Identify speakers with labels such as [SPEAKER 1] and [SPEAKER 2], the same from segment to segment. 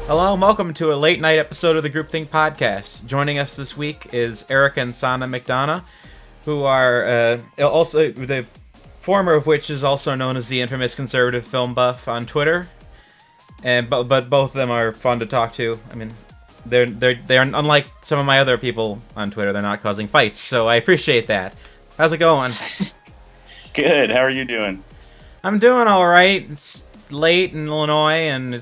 [SPEAKER 1] Hello and welcome to a late night episode of the Groupthink Podcast. Joining us this week is Eric and Sannah McDonough, who are also, the former of which is also known as the infamous conservative film buff on Twitter. And but both of them are fun to talk to. I mean, they're unlike some of my other people on Twitter. They're not causing fights, so I appreciate that. How's it going?
[SPEAKER 2] Good. How are you doing?
[SPEAKER 1] I'm doing all right. It's late in Illinois, and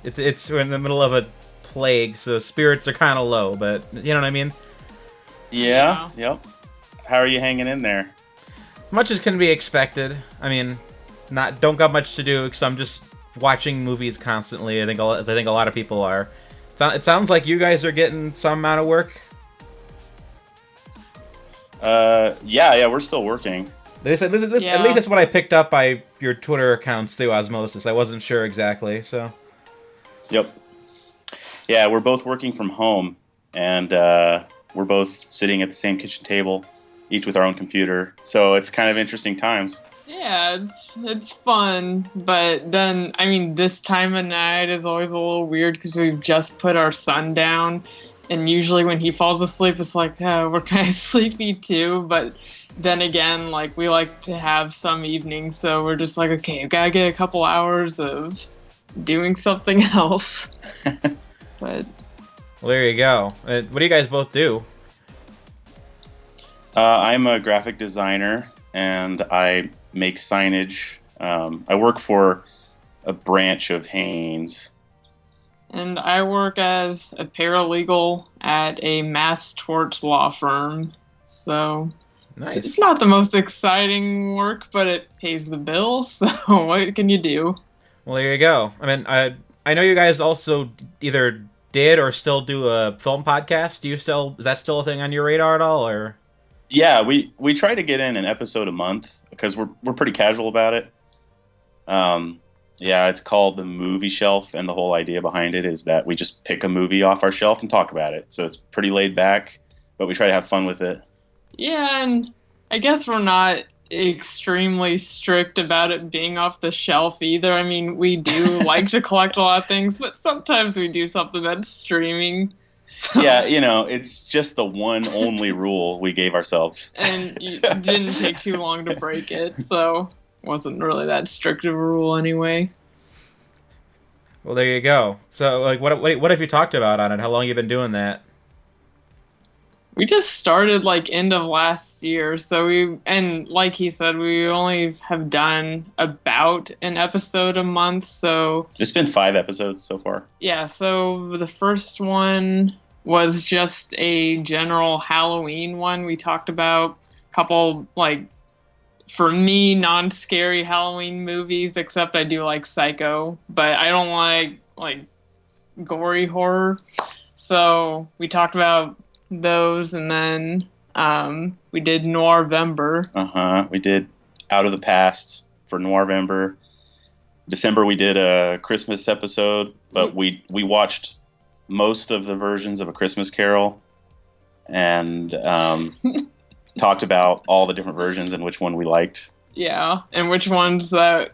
[SPEAKER 1] we're in the middle of a plague, so spirits are kind of low. But you know what I mean?
[SPEAKER 2] Yeah. Yep. How are you hanging in there?
[SPEAKER 1] Much as can be expected. I mean, don't got much to do because I'm just watching movies constantly. I think a lot of people are. It sounds like you guys are getting some amount of work.
[SPEAKER 2] Yeah, we're still working.
[SPEAKER 1] They said this at least that's what I picked up by your Twitter accounts through osmosis. I wasn't sure exactly, so.
[SPEAKER 2] Yep. Yeah, we're both working from home, and we're both sitting at the same kitchen table, each with our own computer. So it's kind of interesting times.
[SPEAKER 3] Yeah, it's fun, but then, I mean, this time of night is always a little weird because we've just put our son down, and usually when he falls asleep, it's like, oh, we're kind of sleepy too, but then again, like, we like to have some evenings, so we're just like, okay, I've got to get a couple hours of doing something else. But
[SPEAKER 1] well, there you go. What do you guys both do?
[SPEAKER 2] I'm a graphic designer, and I make signage. I work for a branch of Haynes.
[SPEAKER 3] And I work as a paralegal at a mass tort law firm, so
[SPEAKER 1] Nice.
[SPEAKER 3] It's not the most exciting work, but it pays the bills, so what can you do?
[SPEAKER 1] Well, there you go. I mean, I know you guys also either did or still do a film podcast. Is that still a thing on your radar at all, or?
[SPEAKER 2] Yeah, we try to get in an episode a month because we're pretty casual about it. Yeah, it's called The Movie Shelf, and the whole idea behind it is that we just pick a movie off our shelf and talk about it. So it's pretty laid back, but we try to have fun with it.
[SPEAKER 3] Yeah, and I guess we're not extremely strict about it being off the shelf either. I mean, we do like to collect a lot of things, but sometimes we do something that's streaming. So.
[SPEAKER 2] Yeah, it's just the one only rule we gave ourselves.
[SPEAKER 3] And it didn't take too long to break it, so it wasn't really that strict of a rule anyway.
[SPEAKER 1] Well, there you go. So, like, what have you talked about on it? How long have you been doing that?
[SPEAKER 3] We just started end of last year, and like he said, we only have done about an episode a month, so...
[SPEAKER 2] It's been 5 episodes so far.
[SPEAKER 3] Yeah, so the first one was just a general Halloween one. We talked about a couple, for me, non-scary Halloween movies, except I do like Psycho, but I don't like gory horror. So we talked about those, and then we did Noirvember.
[SPEAKER 2] We did Out of the Past for Noirvember. December we did a Christmas episode, but we watched most of the versions of A Christmas Carol, and talked about all the different versions and which one we liked.
[SPEAKER 3] Yeah, and which ones that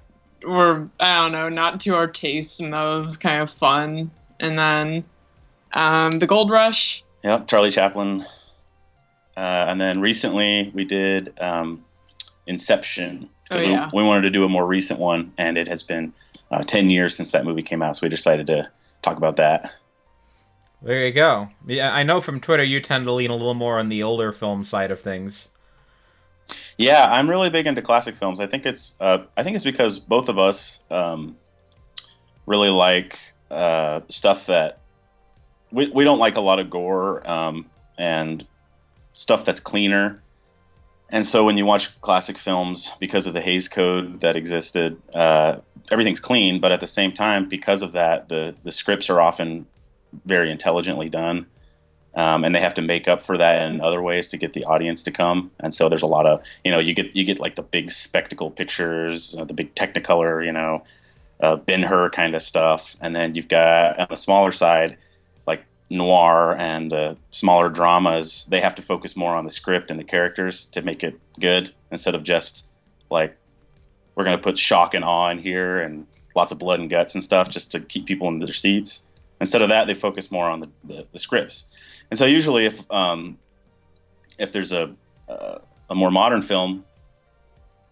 [SPEAKER 3] were, I don't know, not to our taste, and that was kind of fun. And then The Gold Rush.
[SPEAKER 2] Yep, Charlie Chaplin. And then recently we did Inception.
[SPEAKER 3] Oh, yeah.
[SPEAKER 2] We wanted to do a more recent one, and it has been 10 years since that movie came out, so we decided to talk about that.
[SPEAKER 1] There you go. Yeah, I know from Twitter you tend to lean a little more on the older film side of things.
[SPEAKER 2] Yeah, I'm really big into classic films. I think it's because both of us really like stuff that we don't like a lot of gore and stuff that's cleaner. And so when you watch classic films, because of the Hays Code that existed, everything's clean. But at the same time, because of that, the scripts are often very intelligently done. And they have to make up for that in other ways to get the audience to come. And so there's a lot of, you get like the big spectacle pictures, the big Technicolor, Ben-Hur kind of stuff. And then you've got on the smaller side, like noir and smaller dramas, they have to focus more on the script and the characters to make it good instead of just like we're going to put shock and awe in here and lots of blood and guts and stuff just to keep people in their seats. Instead of that, they focus more on the scripts. And so usually if there's a more modern film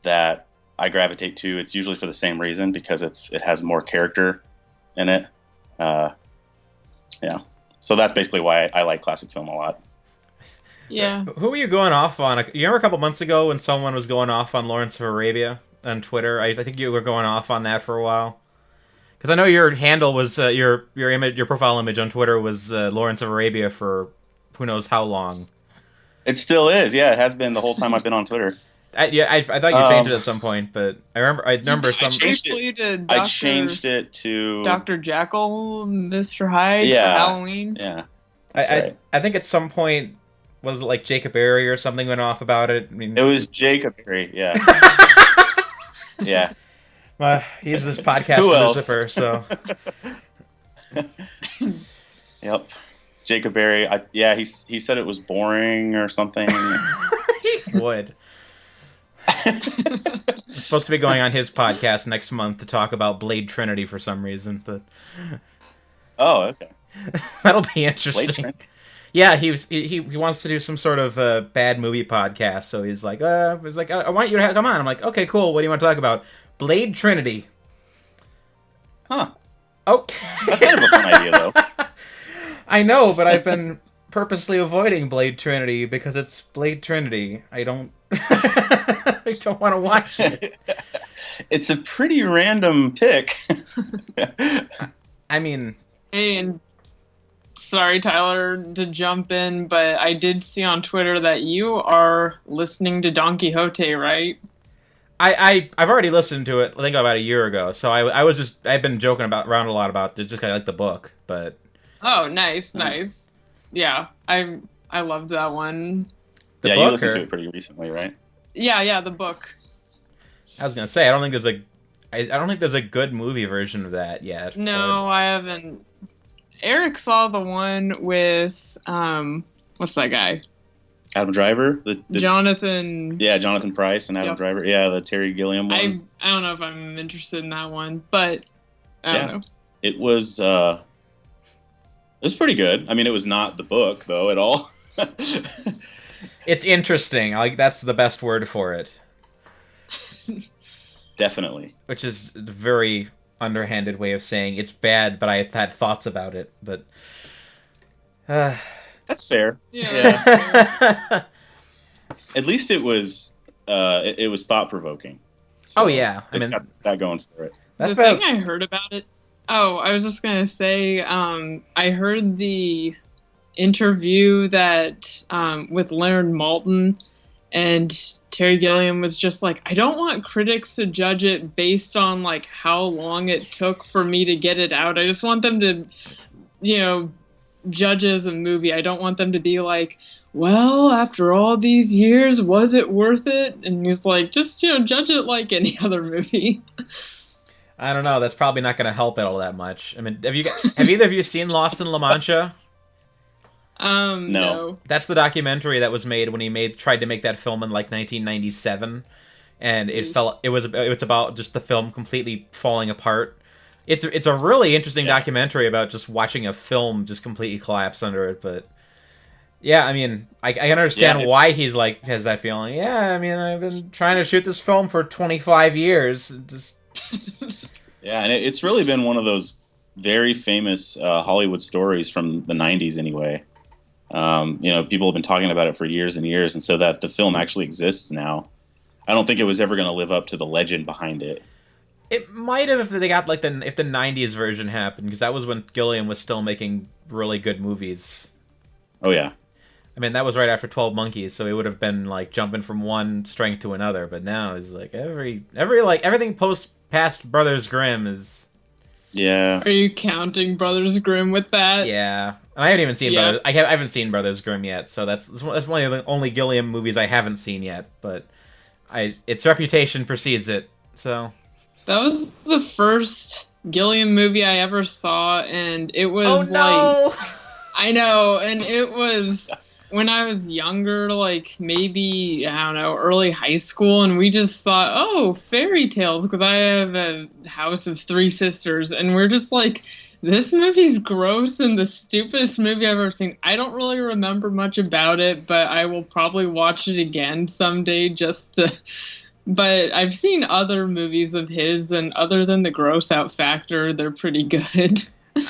[SPEAKER 2] that I gravitate to, it's usually for the same reason, because it has more character in it. Yeah. So that's basically why I like classic film a lot.
[SPEAKER 3] Yeah.
[SPEAKER 1] Who were you going off on? You remember a couple months ago when someone was going off on Lawrence of Arabia on Twitter? I think you were going off on that for a while. Because I know your handle was your image, your profile image on Twitter was Lawrence of Arabia for who knows how long.
[SPEAKER 2] It still is. Yeah, it has been the whole time I've been on Twitter.
[SPEAKER 1] I thought you changed it at some point, but I remember some.
[SPEAKER 2] I changed it to
[SPEAKER 3] Dr. Jekyll, Mr. Hyde
[SPEAKER 2] for
[SPEAKER 3] Halloween.
[SPEAKER 2] Yeah,
[SPEAKER 1] right. I think at some point, was it like Jacob Berry or something went off about it? I mean,
[SPEAKER 2] it was Jacob Berry. Yeah. Yeah.
[SPEAKER 1] He's this podcast Lucifer, so.
[SPEAKER 2] Yep. Jacob Berry. He said it was boring or something.
[SPEAKER 1] He would. I'm supposed to be going on his podcast next month to talk about Blade Trinity for some reason, but.
[SPEAKER 2] Oh, okay.
[SPEAKER 1] That'll be interesting. Yeah, he wants to do some sort of bad movie podcast, so he's like, I want you to come on. I'm like, okay, cool. What do you want to talk about? Blade Trinity.
[SPEAKER 2] Huh.
[SPEAKER 1] Okay.
[SPEAKER 2] That's kind of a fun idea, though.
[SPEAKER 1] I know, but I've been purposely avoiding Blade Trinity because it's Blade Trinity. I don't want to watch it.
[SPEAKER 2] It's a pretty random pick.
[SPEAKER 1] I mean...
[SPEAKER 3] Hey, and sorry, Tyler, to jump in, but I did see on Twitter that you are listening to Don Quixote, right?
[SPEAKER 1] I've already listened to it, I think about a year ago, so I've been joking around a lot about it, just kind of like the book, but...
[SPEAKER 3] Oh, nice. Yeah, I loved that one.
[SPEAKER 2] You listened to it pretty recently, right?
[SPEAKER 3] Yeah, the book.
[SPEAKER 1] I was gonna say I don't think there's a good movie version of that yet.
[SPEAKER 3] No, I haven't. Eric saw the one with what's that guy?
[SPEAKER 2] Adam Driver,
[SPEAKER 3] Jonathan.
[SPEAKER 2] Yeah, Jonathan Pryce and Adam Driver. Yeah, the Terry Gilliam one.
[SPEAKER 3] I don't know if I'm interested in that one, but I don't know.
[SPEAKER 2] It was pretty good. I mean, it was not the book though at all.
[SPEAKER 1] It's interesting. Like that's the best word for it.
[SPEAKER 2] Definitely.
[SPEAKER 1] Which is a very underhanded way of saying it's bad, but I've had thoughts about it. But
[SPEAKER 2] that's fair.
[SPEAKER 3] Yeah.
[SPEAKER 2] Fair. At least it was thought provoking. So
[SPEAKER 1] oh yeah, I mean
[SPEAKER 2] got that going for it.
[SPEAKER 3] The thing I heard about it. Oh, I was just gonna say, I heard the interview that with Leonard Maltin, and Terry Gilliam was just like, I don't want critics to judge it based on like how long it took for me to get it out. I just want them to, judge as a movie. I don't want them to be like, well, after all these years, was it worth it? And he's like, just judge it like any other movie.
[SPEAKER 1] I don't know. That's probably not going to help it all that much. I mean, have either of you seen Lost in La Mancha?
[SPEAKER 3] No.
[SPEAKER 1] That's the documentary that was made when he tried to make that film in like 1997, and it's about just the film completely falling apart. It's a really interesting documentary about just watching a film just completely collapse under it. But yeah, I mean, I can understand why he's like has that feeling. Yeah, I mean, I've been trying to shoot this film for 25 years. Just
[SPEAKER 2] yeah, and it's really been one of those very famous Hollywood stories from the 90s anyway. People have been talking about it for years and years, and so that the film actually exists now. I don't think it was ever going to live up to the legend behind it.
[SPEAKER 1] It might have if they got like if the 90s version happened, because that was when Gilliam was still making really good movies.
[SPEAKER 2] Oh yeah.
[SPEAKER 1] I mean, that was right after 12 Monkeys, so it would have been like jumping from one strength to another, but now it's like everything past Brothers Grimm is...
[SPEAKER 2] Yeah.
[SPEAKER 3] Are you counting Brothers Grimm with that?
[SPEAKER 1] Yeah. And I haven't even seen I haven't seen Brothers Grimm yet, so that's one of the only Gilliam movies I haven't seen yet, but its reputation precedes it, so...
[SPEAKER 3] That was the first Gilliam movie I ever saw, and it was
[SPEAKER 1] I know,
[SPEAKER 3] and it was when I was younger, like maybe, I don't know, early high school, and we just thought, oh, fairy tales, because I have a house of three sisters, and we're just like, this movie's gross and the stupidest movie I've ever seen. I don't really remember much about it, but I will probably watch it again someday just to. But I've seen other movies of his, and other than the gross out factor, they're pretty good.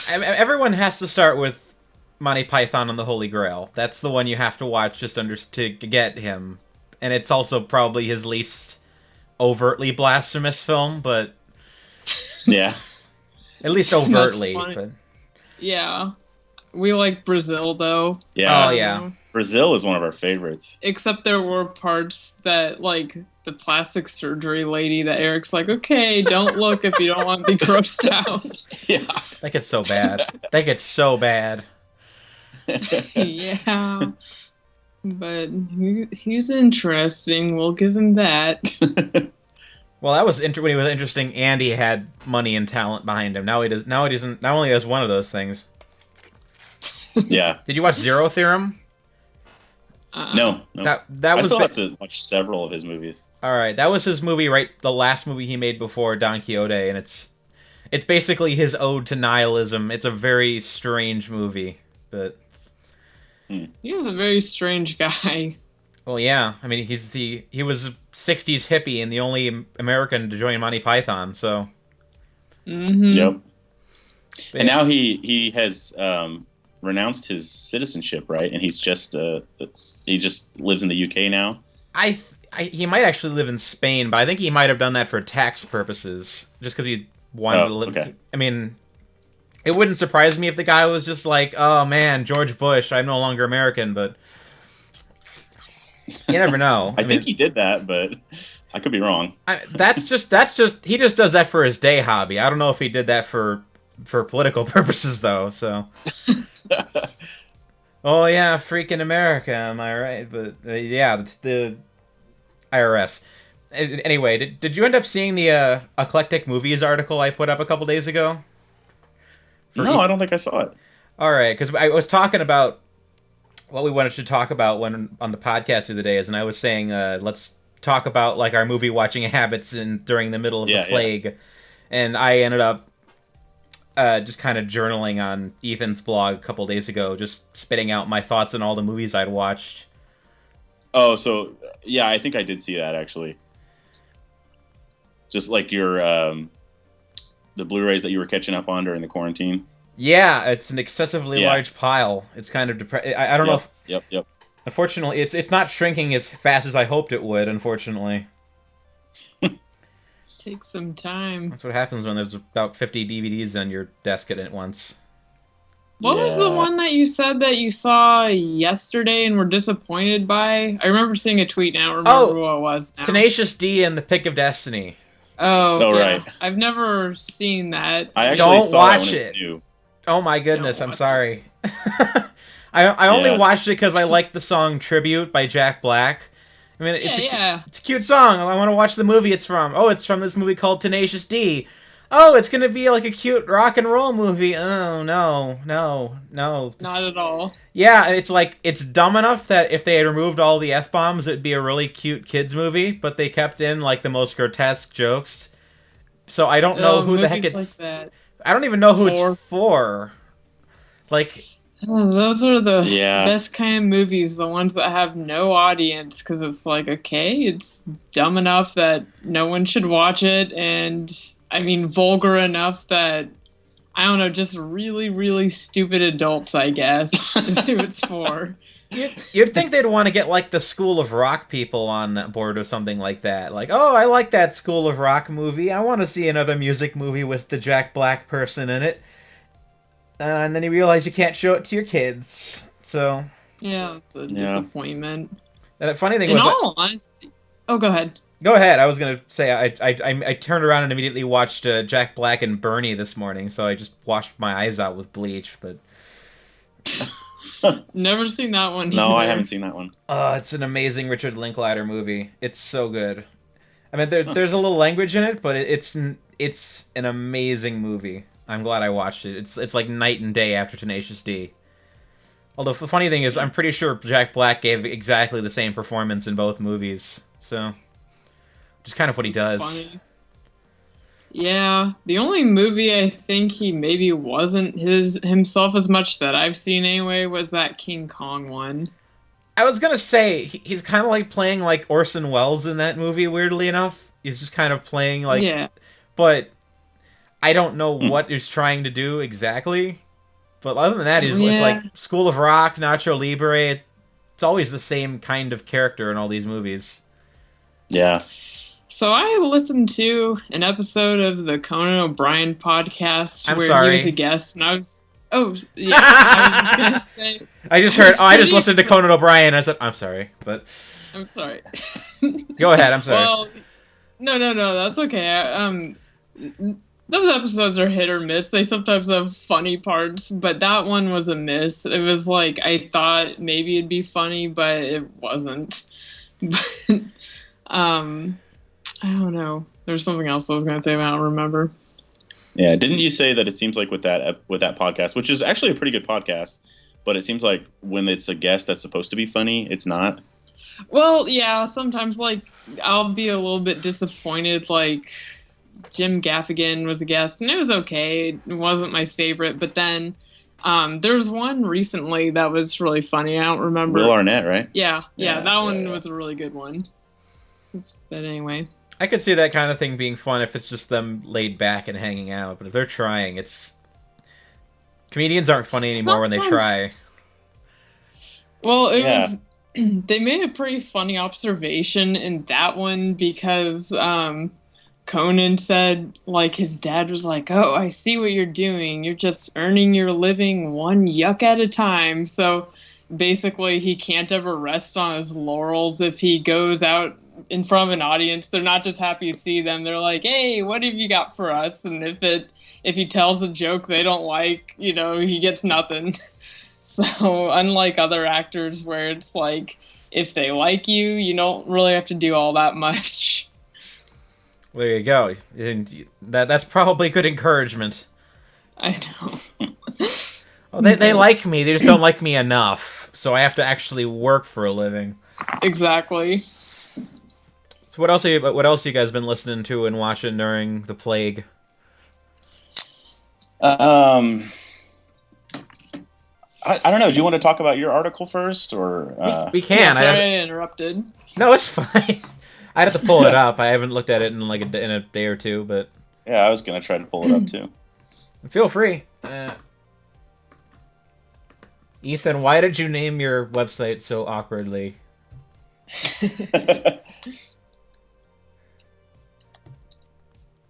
[SPEAKER 1] Everyone has to start with Monty Python and the Holy Grail. That's the one you have to watch just to get him. And it's also probably his least overtly blasphemous film, but
[SPEAKER 2] Yeah.
[SPEAKER 1] at least overtly. But
[SPEAKER 3] Yeah. We like Brazil, though.
[SPEAKER 2] Yeah.
[SPEAKER 1] Oh, yeah.
[SPEAKER 2] Brazil is one of our favorites.
[SPEAKER 3] Except there were parts that, like, the plastic surgery lady that Eric's like, okay, don't look if you don't want to be grossed out.
[SPEAKER 2] Yeah.
[SPEAKER 1] that gets so bad. That gets so bad.
[SPEAKER 3] Yeah. But he's interesting. We'll give him that.
[SPEAKER 1] Well, that was when he was interesting, and he had money and talent behind him. Now he does. Now he doesn't. Now only has one of those things.
[SPEAKER 2] Yeah.
[SPEAKER 1] Did you watch Zero Theorem?
[SPEAKER 2] No.
[SPEAKER 1] That
[SPEAKER 2] I
[SPEAKER 1] was.
[SPEAKER 2] still have to watch several of his movies.
[SPEAKER 1] All right, that was his movie, right? The last movie he made before Don Quixote, and it's basically his ode to nihilism. It's a very strange movie, but
[SPEAKER 3] He was a very strange guy.
[SPEAKER 1] well, yeah. I mean, he was a '60s hippie and the only American to join Monty Python. So,
[SPEAKER 3] Mm-hmm.
[SPEAKER 2] Yep.
[SPEAKER 1] but
[SPEAKER 2] And now he has renounced his citizenship, right? And he just lives in the UK now.
[SPEAKER 1] he might actually live in Spain, but I think he might have done that for tax purposes, just because he wanted to live.
[SPEAKER 2] Okay.
[SPEAKER 1] I mean, it wouldn't surprise me if the guy was just like, "Oh man, George Bush, I'm no longer American," but you never know.
[SPEAKER 2] I think he did that, but I could be wrong.
[SPEAKER 1] That's just he just does that for his day hobby. I don't know if he did that for political purposes though. So, oh yeah, freaking America, am I right? But yeah, it's the IRS. Anyway, did you end up seeing the eclectic movies article I put up a couple days ago?
[SPEAKER 2] No, I don't think I saw it.
[SPEAKER 1] All right, because I was talking about what we wanted to talk about when on the podcast the other day, and I was saying let's talk about like our movie watching habits during the middle of the plague, and I ended up just kind of journaling on Ethan's blog a couple days ago, just spitting out my thoughts on all the movies I'd watched.
[SPEAKER 2] Oh, so yeah, I think I did see that actually. Just like your the Blu-rays that you were catching up on during the quarantine.
[SPEAKER 1] Yeah, it's an excessively large pile. It's kind of depressing. I don't know if...
[SPEAKER 2] Yep.
[SPEAKER 1] Unfortunately, it's not shrinking as fast as I hoped it would, unfortunately.
[SPEAKER 3] Take some time.
[SPEAKER 1] That's what happens when there's about 50 DVDs on your desk at once.
[SPEAKER 3] What was the one that you said that you saw yesterday and were disappointed by? I remember seeing a tweet now. I don't remember what it was now.
[SPEAKER 1] Tenacious D and the Pick of Destiny.
[SPEAKER 3] Oh,
[SPEAKER 2] right.
[SPEAKER 3] I've never seen that.
[SPEAKER 2] I actually
[SPEAKER 1] Don't
[SPEAKER 2] saw
[SPEAKER 1] watch
[SPEAKER 2] that when
[SPEAKER 1] it.
[SPEAKER 2] was new.
[SPEAKER 1] Oh my goodness, I'm sorry. I only watched it because I like the song Tribute by Jack Black. I mean, it's a cute song. I want to watch the movie it's from. Oh, it's from this movie called Tenacious D. Oh, it's going to be like a cute rock and roll movie. Oh, no.
[SPEAKER 3] Not at all.
[SPEAKER 1] Yeah, it's like, it's dumb enough that if they had removed all the F-bombs, it'd be a really cute kids movie, but they kept in like the most grotesque jokes. So I don't know who the heck it's...
[SPEAKER 3] Like that.
[SPEAKER 1] I don't even know who it's for. Like...
[SPEAKER 3] Oh, those are the best kind of movies, the ones that have no audience, because it's like, okay, it's dumb enough that no one should watch it, and, I mean, vulgar enough that, I don't know, just really, really stupid adults, I guess, is who it's for.
[SPEAKER 1] You'd think they'd want to get, like, the School of Rock people on board or something like that. Like, oh, I like that School of Rock movie. I want to see another music movie with the Jack Black person in it. And then you realize you can't show it to your kids. So...
[SPEAKER 3] Yeah, it's a disappointment.
[SPEAKER 1] And the funny thing
[SPEAKER 3] was...
[SPEAKER 1] In
[SPEAKER 3] all honesty... Oh, go ahead.
[SPEAKER 1] Go ahead. I was going to say, I turned around and immediately watched Jack Black and Bernie this morning, so I just washed my eyes out with bleach, but...
[SPEAKER 3] Never seen that one either.
[SPEAKER 2] No, I haven't seen that one.
[SPEAKER 1] It's an amazing Richard Linklater movie. It's so good. I mean, there's a little language in it, but it's an amazing movie. I'm glad I watched it. It's like night and day after Tenacious D. Although the funny thing is, I'm pretty sure Jack Black gave exactly the same performance in both movies, so which is kind of what he does.
[SPEAKER 3] Funny. Yeah, the only movie I think he maybe wasn't himself as much that I've seen anyway was that King Kong one.
[SPEAKER 1] I was gonna say he's kind of like playing like Orson Welles in that movie. Weirdly enough, he's just kind of playing like,
[SPEAKER 3] Yeah.
[SPEAKER 1] but I don't know what he's trying to do exactly. But other than that, it's like School of Rock, Nacho Libre. It's always the same kind of character in all these movies.
[SPEAKER 2] Yeah.
[SPEAKER 3] So I listened to an episode of the Conan O'Brien podcast
[SPEAKER 1] I'm
[SPEAKER 3] where
[SPEAKER 1] sorry.
[SPEAKER 3] he was a guest, and I was, oh yeah, I was just gonna say.
[SPEAKER 1] I just heard. Oh, I just listened to Conan O'Brien. I said, I'm sorry, but
[SPEAKER 3] I'm sorry.
[SPEAKER 1] Go ahead. I'm sorry.
[SPEAKER 3] Well, no, that's okay. Those episodes are hit or miss. They sometimes have funny parts, but that one was a miss. It was like I thought maybe it'd be funny, but it wasn't. But I don't know. There's something else I was going to say, but I don't remember.
[SPEAKER 2] Yeah, didn't you say that it seems like with that podcast, which is actually a pretty good podcast, but it seems like when it's a guest that's supposed to be funny, it's not?
[SPEAKER 3] Well, yeah, sometimes like I'll be a little bit disappointed. Like Jim Gaffigan was a guest, and it was okay. It wasn't my favorite, but then there's one recently that was really funny. I don't remember.
[SPEAKER 2] Will Arnett, right?
[SPEAKER 3] Yeah, that one was a really good one. But anyway.
[SPEAKER 1] I could see that kind of thing being fun if it's just them laid back and hanging out. But if they're trying, it's... Comedians aren't funny anymore when they try.
[SPEAKER 3] Well, it was... They made a pretty funny observation in that one because Conan said, like, his dad was like, oh, I see what you're doing. You're just earning your living one yuck at a time. So basically he can't ever rest on his laurels if he goes out in front of an audience. They're not just happy to see them. They're like, hey, what have you got for us? And if he tells a joke they don't like, he gets nothing. So unlike other actors where it's like, if they like you, you don't really have to do all that much.
[SPEAKER 1] There you go. And that's probably good encouragement.
[SPEAKER 3] I know.
[SPEAKER 1] Well, they like me. They just don't like me enough. So I have to actually work for a living.
[SPEAKER 3] Exactly.
[SPEAKER 1] So what else you guys been listening to and watching during the plague?
[SPEAKER 2] I don't know. Do you want to talk about your article first, or
[SPEAKER 1] we can?
[SPEAKER 3] Sorry I interrupted.
[SPEAKER 1] No, it's fine. I'd have to pull it up. I haven't looked at it in like in a day or two, but
[SPEAKER 2] yeah, I was gonna try to pull it up too.
[SPEAKER 1] Feel free. Ethan, why did you name your website so awkwardly?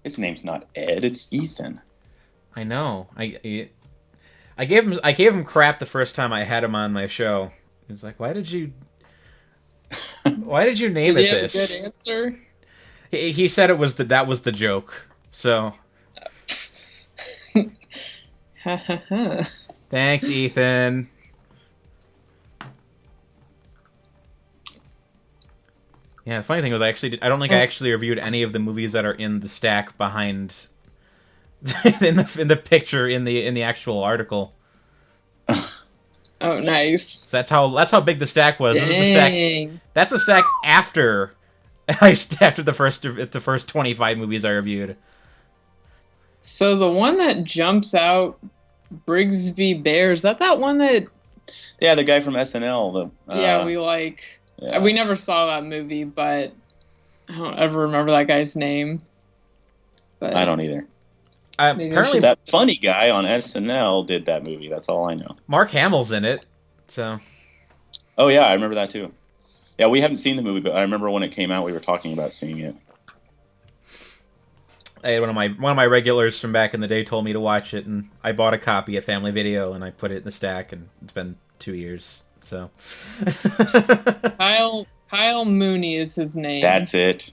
[SPEAKER 2] His name's not Ed, it's Ethan.
[SPEAKER 1] I know. I gave him crap the first time I had him on my show. He was like, "Why did you name it this?"
[SPEAKER 3] Did he have a good answer?
[SPEAKER 1] He said that was the joke. So thanks, Ethan. Yeah, the funny thing was I don't think I actually reviewed any of the movies that are in the stack behind in the picture in the actual article.
[SPEAKER 3] Oh, nice.
[SPEAKER 1] So that's how big the stack was. This is the stack. That's the stack after the first 25 movies I reviewed.
[SPEAKER 3] So the one that jumps out, Brigsby Bears, that one that...
[SPEAKER 2] Yeah, the guy from SNL.
[SPEAKER 3] we like... Yeah. We never saw that movie, but I don't ever remember that guy's name. But
[SPEAKER 2] I don't either.
[SPEAKER 1] Apparently,
[SPEAKER 2] that funny guy on SNL did that movie. That's all I know.
[SPEAKER 1] Mark Hamill's in it, so.
[SPEAKER 2] Oh yeah, I remember that too. Yeah, we haven't seen the movie, but I remember when it came out, we were talking about seeing it.
[SPEAKER 1] One of my regulars from back in the day told me to watch it, and I bought a copy at Family Video, and I put it in the stack, and it's been 2 years. So
[SPEAKER 3] Kyle Mooney is his name.
[SPEAKER 2] That's it.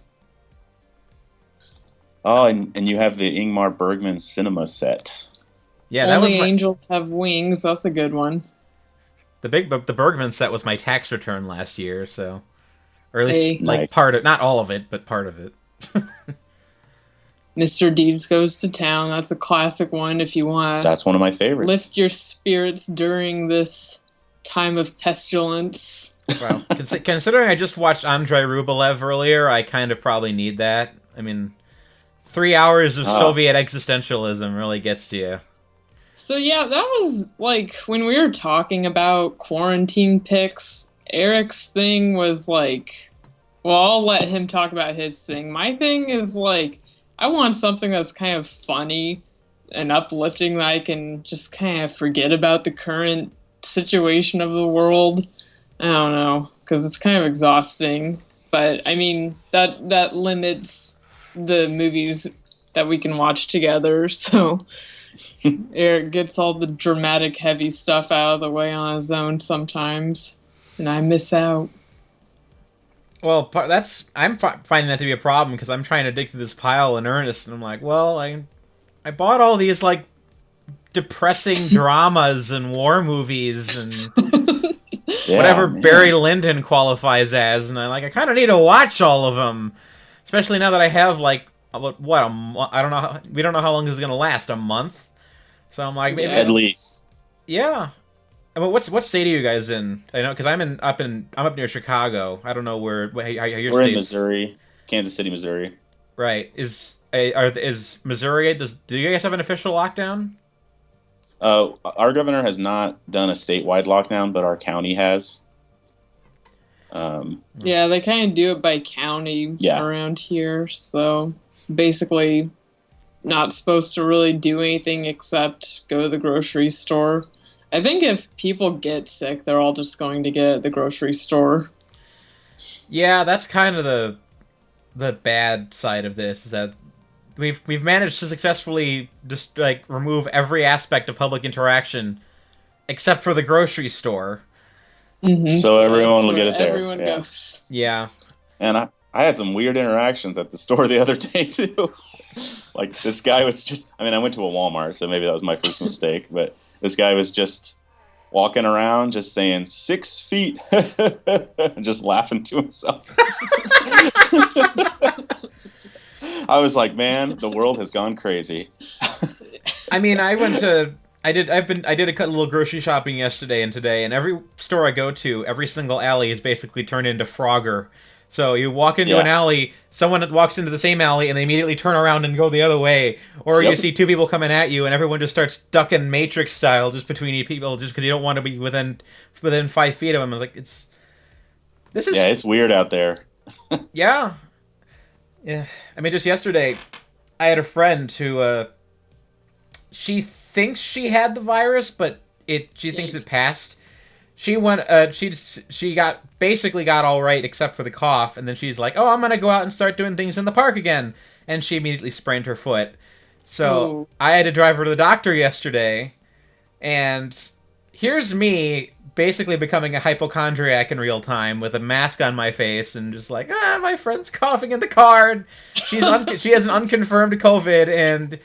[SPEAKER 2] Oh, and you have the Ingmar Bergman cinema set.
[SPEAKER 1] Yeah, that was
[SPEAKER 3] Angels Have Wings. That's a good one.
[SPEAKER 1] The Bergman set was my tax return last year, so or at least
[SPEAKER 2] nice.
[SPEAKER 1] Part of, not all of it, but part of it.
[SPEAKER 3] Mr. Deeds Goes to Town. That's a classic one if you want.
[SPEAKER 2] That's one of my favorites.
[SPEAKER 3] Lift your spirits during this time of pestilence.
[SPEAKER 1] Well, considering I just watched Andrei Rublev earlier, I kind of probably need that. I mean, 3 hours of Soviet existentialism really gets to you.
[SPEAKER 3] So yeah, that was like when we were talking about quarantine picks, Eric's thing was like, well, I'll let him talk about his thing. My thing is like, I want something that's kind of funny and uplifting that I can just kind of forget about the current situation of the world. I don't know, because it's kind of exhausting. But I mean, that limits the movies that we can watch together. So Eric gets all the dramatic, heavy stuff out of the way on his own sometimes, and I miss out.
[SPEAKER 1] Well, I'm finding that to be a problem because I'm trying to dig through this pile in earnest, and I'm like, well, I bought all these like depressing dramas and war movies and whatever Barry Lyndon qualifies as, and I kind of need to watch all of them, especially now that I have like what I don't know. We don't know how long this is gonna last. A month. So I'm like, maybe
[SPEAKER 2] at least.
[SPEAKER 1] Yeah. I mean, what state are you guys in? I know because I'm up near Chicago. I don't know where your
[SPEAKER 2] We're
[SPEAKER 1] state's.
[SPEAKER 2] in Missouri, Kansas City, Missouri.
[SPEAKER 1] Right. Is Missouri? Do you guys have an official lockdown?
[SPEAKER 2] Our governor has not done a statewide lockdown, but our county has.
[SPEAKER 3] Yeah, they kind of do it by county around here. So basically, not supposed to really do anything except go to the grocery store. I think if people get sick, they're all just going to get at the grocery store.
[SPEAKER 1] Yeah, that's kind of the bad side of this, is that we've managed to successfully just like remove every aspect of public interaction except for the grocery store.
[SPEAKER 3] Mm-hmm.
[SPEAKER 2] So everyone will get it there.
[SPEAKER 3] Everyone goes.
[SPEAKER 1] Yeah.
[SPEAKER 2] And I had some weird interactions at the store the other day too. Like this guy was I went to a Walmart, so maybe that was my first mistake, but this guy was just walking around just saying 6 feet and just laughing to himself. I was like, man, the world has gone crazy.
[SPEAKER 1] I mean, I did a little grocery shopping yesterday and today, and every store I go to, every single alley is basically turned into Frogger. So you walk into an alley, someone walks into the same alley, and they immediately turn around and go the other way. Or you see two people coming at you, and everyone just starts ducking Matrix style just between you people, just because you don't want to be within 5 feet of them. Like it's weird out there. Yeah. I mean, just yesterday, I had a friend who she thinks she had the virus, but she thinks it passed. She went. She basically got all right except for the cough, and then she's like, "Oh, I'm gonna go out and start doing things in the park again," and she immediately sprained her foot. So I had to drive her to the doctor yesterday, and here's me basically becoming a hypochondriac in real time with a mask on my face and just like, my friend's coughing in the car, and she has an unconfirmed COVID, and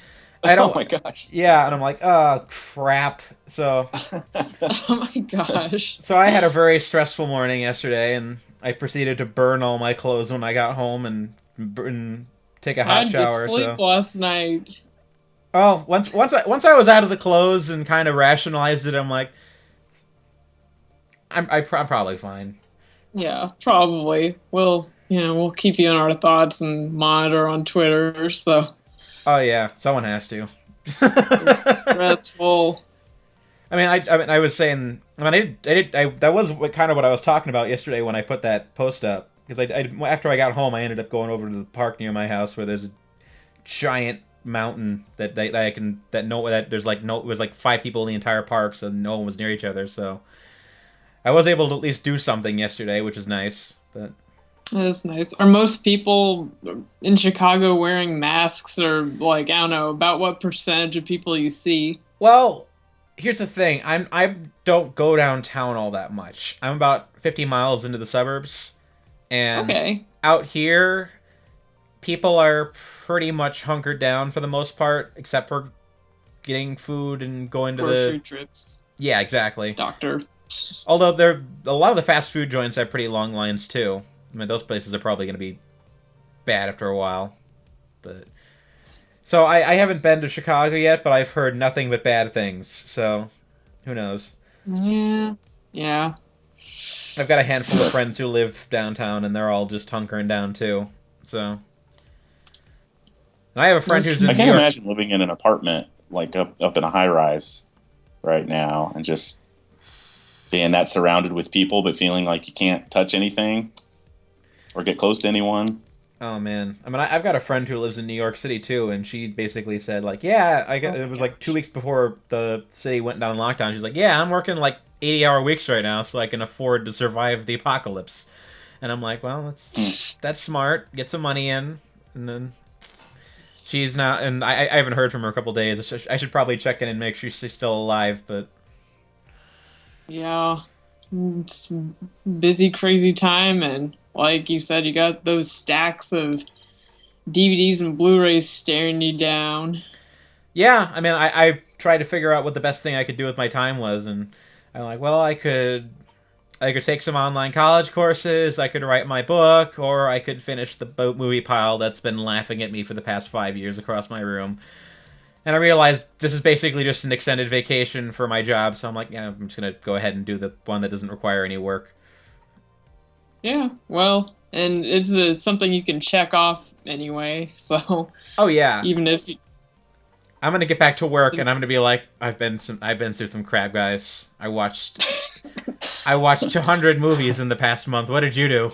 [SPEAKER 1] I don't.
[SPEAKER 2] Oh my gosh.
[SPEAKER 1] Yeah, and I'm like, oh crap. So.
[SPEAKER 3] Oh my gosh.
[SPEAKER 1] So I had a very stressful morning yesterday, and I proceeded to burn all my clothes when I got home and take a hot shower.
[SPEAKER 3] I sleep last night.
[SPEAKER 1] Oh, once I was out of the clothes and kind of rationalized it, I'm like, I'm probably fine.
[SPEAKER 3] Yeah, probably. We'll keep you in our thoughts and monitor on Twitter. So.
[SPEAKER 1] Oh yeah, someone has to.
[SPEAKER 3] That's full.
[SPEAKER 1] I mean, I was saying. I mean, that was kind of what I was talking about yesterday when I put that post up. Because after I got home, I ended up going over to the park near my house where there's a giant mountain that there's like no, it was like 5 people in the entire park, so no one was near each other. So I was able to at least do something yesterday, which is nice. But
[SPEAKER 3] that's nice. Are most people in Chicago wearing masks, or like, I don't know, about what percentage of people you see?
[SPEAKER 1] Well, here's the thing. I don't go downtown all that much. I'm about 50 miles into the suburbs, and out here, people are pretty much hunkered down for the most part, except for getting food and going to
[SPEAKER 3] grocery trips.
[SPEAKER 1] Yeah, exactly.
[SPEAKER 3] Doctor.
[SPEAKER 1] Although a lot of the fast food joints have pretty long lines too. I mean, those places are probably going to be bad after a while. But so I haven't been to Chicago yet, but I've heard nothing but bad things. So who knows?
[SPEAKER 3] Yeah. Yeah.
[SPEAKER 1] I've got a handful of friends who live downtown, and they're all just hunkering down too. So, and I have a friend who's in
[SPEAKER 2] I
[SPEAKER 1] New
[SPEAKER 2] can't
[SPEAKER 1] York.
[SPEAKER 2] imagine living in an apartment like up in a high rise right now and just being that surrounded with people, but feeling like you can't touch anything or get close to anyone.
[SPEAKER 1] Oh man, I mean, I've got a friend who lives in New York City too, and she basically said like, yeah, it was like 2 weeks before the city went down in lockdown. She's like, yeah, I'm working like 80-hour weeks right now, so I can afford to survive the apocalypse. And I'm like, well, that's smart. Get some money in, and then she's not. And I haven't heard from her a couple days. I should probably check in and make sure she's still alive. But
[SPEAKER 3] yeah, it's busy, crazy time, and like you said, you got those stacks of DVDs and Blu-rays staring you down.
[SPEAKER 1] yeah, I mean, I tried to figure out what the best thing I could do with my time was, and I'm like, well, I could take some online college courses, I could write my book, or I could finish the boat movie pile that's been laughing at me for the past 5 years across my room. And I realized this is basically just an extended vacation for my job, so I'm like, yeah, I'm just going to go ahead and do the one that doesn't require any work.
[SPEAKER 3] Yeah, well, and it's something you can check off anyway, so...
[SPEAKER 1] Oh, yeah.
[SPEAKER 3] Even if...
[SPEAKER 1] I'm going to get back to work, and I'm going to be like, I've been through some crap, guys. I watched 200 movies in the past month. What did you do?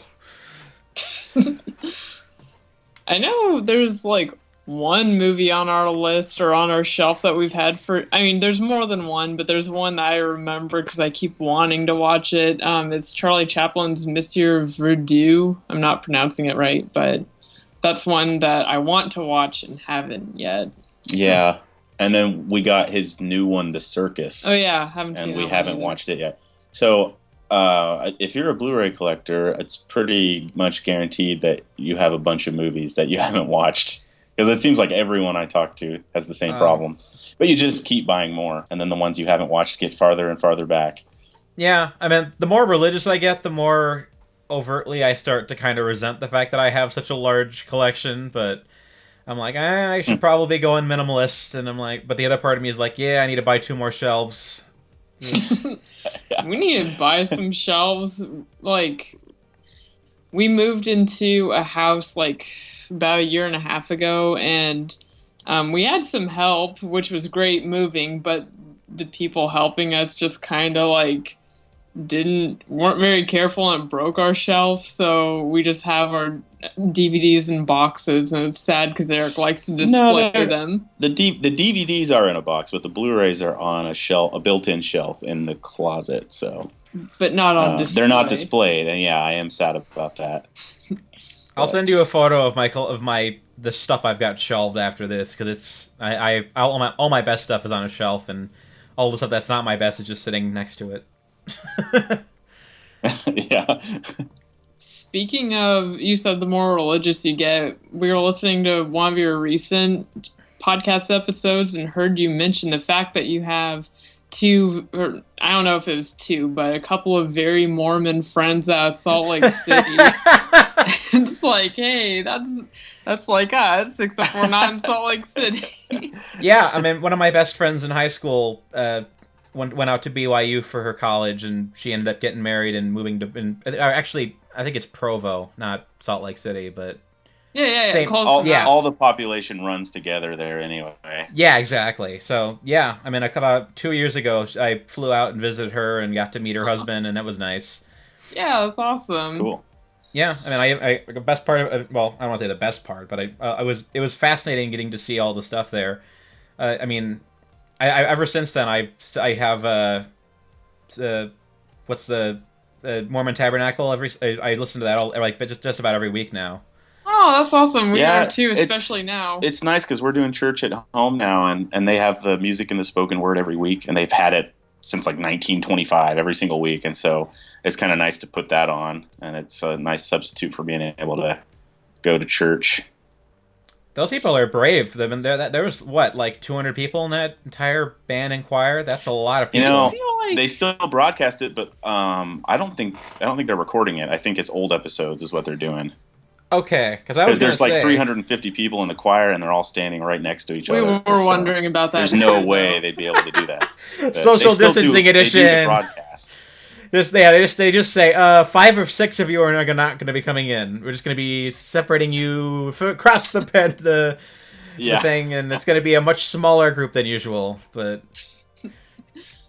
[SPEAKER 3] I know there's like one movie on our list or on our shelf that we've had for... I mean, there's more than one, but there's one that I remember because I keep wanting to watch it. It's Charlie Chaplin's Monsieur Verdoux. I'm not pronouncing it right, but that's one that I want to watch and haven't yet.
[SPEAKER 2] Yeah. And then we got his new one, The Circus.
[SPEAKER 3] Oh, yeah. Haven't seen
[SPEAKER 2] and
[SPEAKER 3] it.
[SPEAKER 2] we haven't watched it yet. So if you're a Blu-ray collector, it's pretty much guaranteed that you have a bunch of movies that you haven't watched. Because it seems like everyone I talk to has the same problem. But you just keep buying more, and then the ones you haven't watched get farther and farther back.
[SPEAKER 1] Yeah, I mean, the more religious I get, the more overtly I start to kind of resent the fact that I have such a large collection, but I'm like, I should probably go in minimalist, and I'm like, but the other part of me is like, yeah, I need to buy 2 more shelves.
[SPEAKER 3] We need to buy some shelves. Like, we moved into a house like about a year and a half ago, and we had some help, which was great moving, but the people helping us just kind of like weren't very careful and it broke our shelf, so we just have our DVDs in boxes, and it's sad because Eric likes to display them.
[SPEAKER 2] The DVDs are in a box, but the Blu-rays are on a built-in shelf in the closet. So,
[SPEAKER 3] but not on display.
[SPEAKER 2] They're not displayed, and yeah, I am sad about that.
[SPEAKER 1] I'll send you a photo of the stuff I've got shelved after this, because it's all my best stuff is on a shelf, and all the stuff that's not my best is just sitting next to it.
[SPEAKER 2] Yeah.
[SPEAKER 3] Speaking of, you said the more religious you get, we were listening to one of your recent podcast episodes and heard you mention the fact that you have 2, or I don't know if it was 2, but a couple of very Mormon friends out of Salt Lake City. It's like, hey, that's like us, except we're not in Salt Lake City.
[SPEAKER 1] Yeah, I mean, one of my best friends in high school went out to BYU for her college, and she ended up getting married and moving to... actually, I think it's Provo, not Salt Lake City, but...
[SPEAKER 3] Yeah.
[SPEAKER 2] All the population runs together there anyway.
[SPEAKER 1] Yeah, exactly. So, yeah, I mean, about 2 years ago, I flew out and visited her and got to meet her husband, and that was nice.
[SPEAKER 3] Yeah, that's awesome.
[SPEAKER 2] Cool.
[SPEAKER 1] Yeah, I mean, the best part of... Well, I don't want to say the best part, but it was fascinating getting to see all the stuff there. I mean, I ever since then, I have... what's the... Mormon Tabernacle? I listen to that just about every week now.
[SPEAKER 3] Oh, that's awesome. We are too, especially now.
[SPEAKER 2] It's nice because we're doing church at home now, and they have the music and the spoken word every week, and they've had it since like 1925 every single week, and so it's kind of nice to put that on, and it's a nice substitute for being able to go to church.
[SPEAKER 1] Those people are brave. There was, like 200 people in that entire band and choir? That's a lot of people.
[SPEAKER 2] They still broadcast it, but I don't think they're recording it. I think it's old episodes is what they're doing.
[SPEAKER 1] Okay, because
[SPEAKER 2] there's like 350 people in the choir, and they're all standing right next to each other.
[SPEAKER 3] We were wondering about that.
[SPEAKER 2] There's no way they'd be able to do that.
[SPEAKER 1] Social distancing edition.
[SPEAKER 2] They do the broadcast.
[SPEAKER 1] They just say 5 or 6 of you are not going to be coming in. We're just going to be separating you across the thing, and it's going to be a much smaller group than usual. But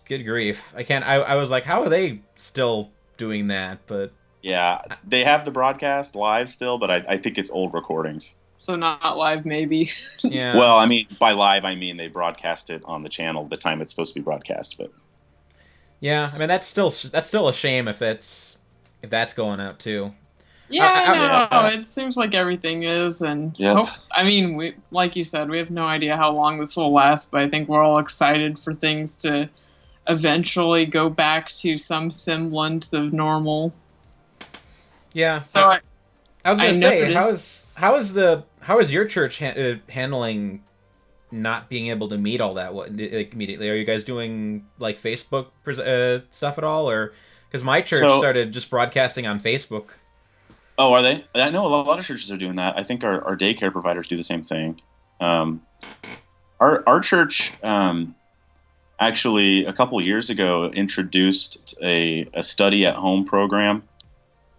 [SPEAKER 1] good grief, I can't. I was like, how are they still doing that? But
[SPEAKER 2] yeah, they have the broadcast live still, but I think it's old recordings.
[SPEAKER 3] So not live, maybe.
[SPEAKER 1] Yeah.
[SPEAKER 2] Well, I mean, by live, I mean they broadcast it on the channel the time it's supposed to be broadcast. But
[SPEAKER 1] yeah, I mean that's still a shame if that's going out too.
[SPEAKER 3] Yeah, I know. It seems like everything is, and I mean, we, like you said, we have no idea how long this will last, but I think we're all excited for things to eventually go back to some semblance of normal.
[SPEAKER 1] Yeah.
[SPEAKER 3] So
[SPEAKER 1] I was gonna say, how is your church handling not being able to meet all that immediately? Are you guys doing like Facebook stuff at all, or because my church started just broadcasting on Facebook?
[SPEAKER 2] Oh, are they? I know a lot of churches are doing that. I think our daycare providers do the same thing. Our church actually a couple of years ago introduced a study at home program,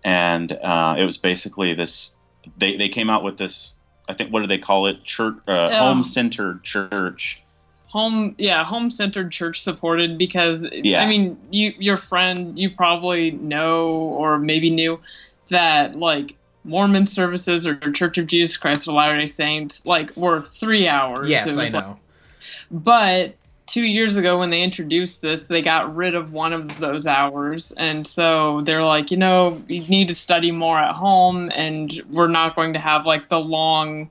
[SPEAKER 2] and it was basically this. They came out with this. I think, what do they call it? Church, home-centered church.
[SPEAKER 3] Home-centered church supported, because I mean, your friend, you probably know or maybe knew that like Mormon services or Church of Jesus Christ of Latter-day Saints like were 3 hours.
[SPEAKER 1] Yes, I know.
[SPEAKER 3] But 2 years ago when they introduced this, they got rid of one of those hours, and so they're like, you need to study more at home, and we're not going to have like the long,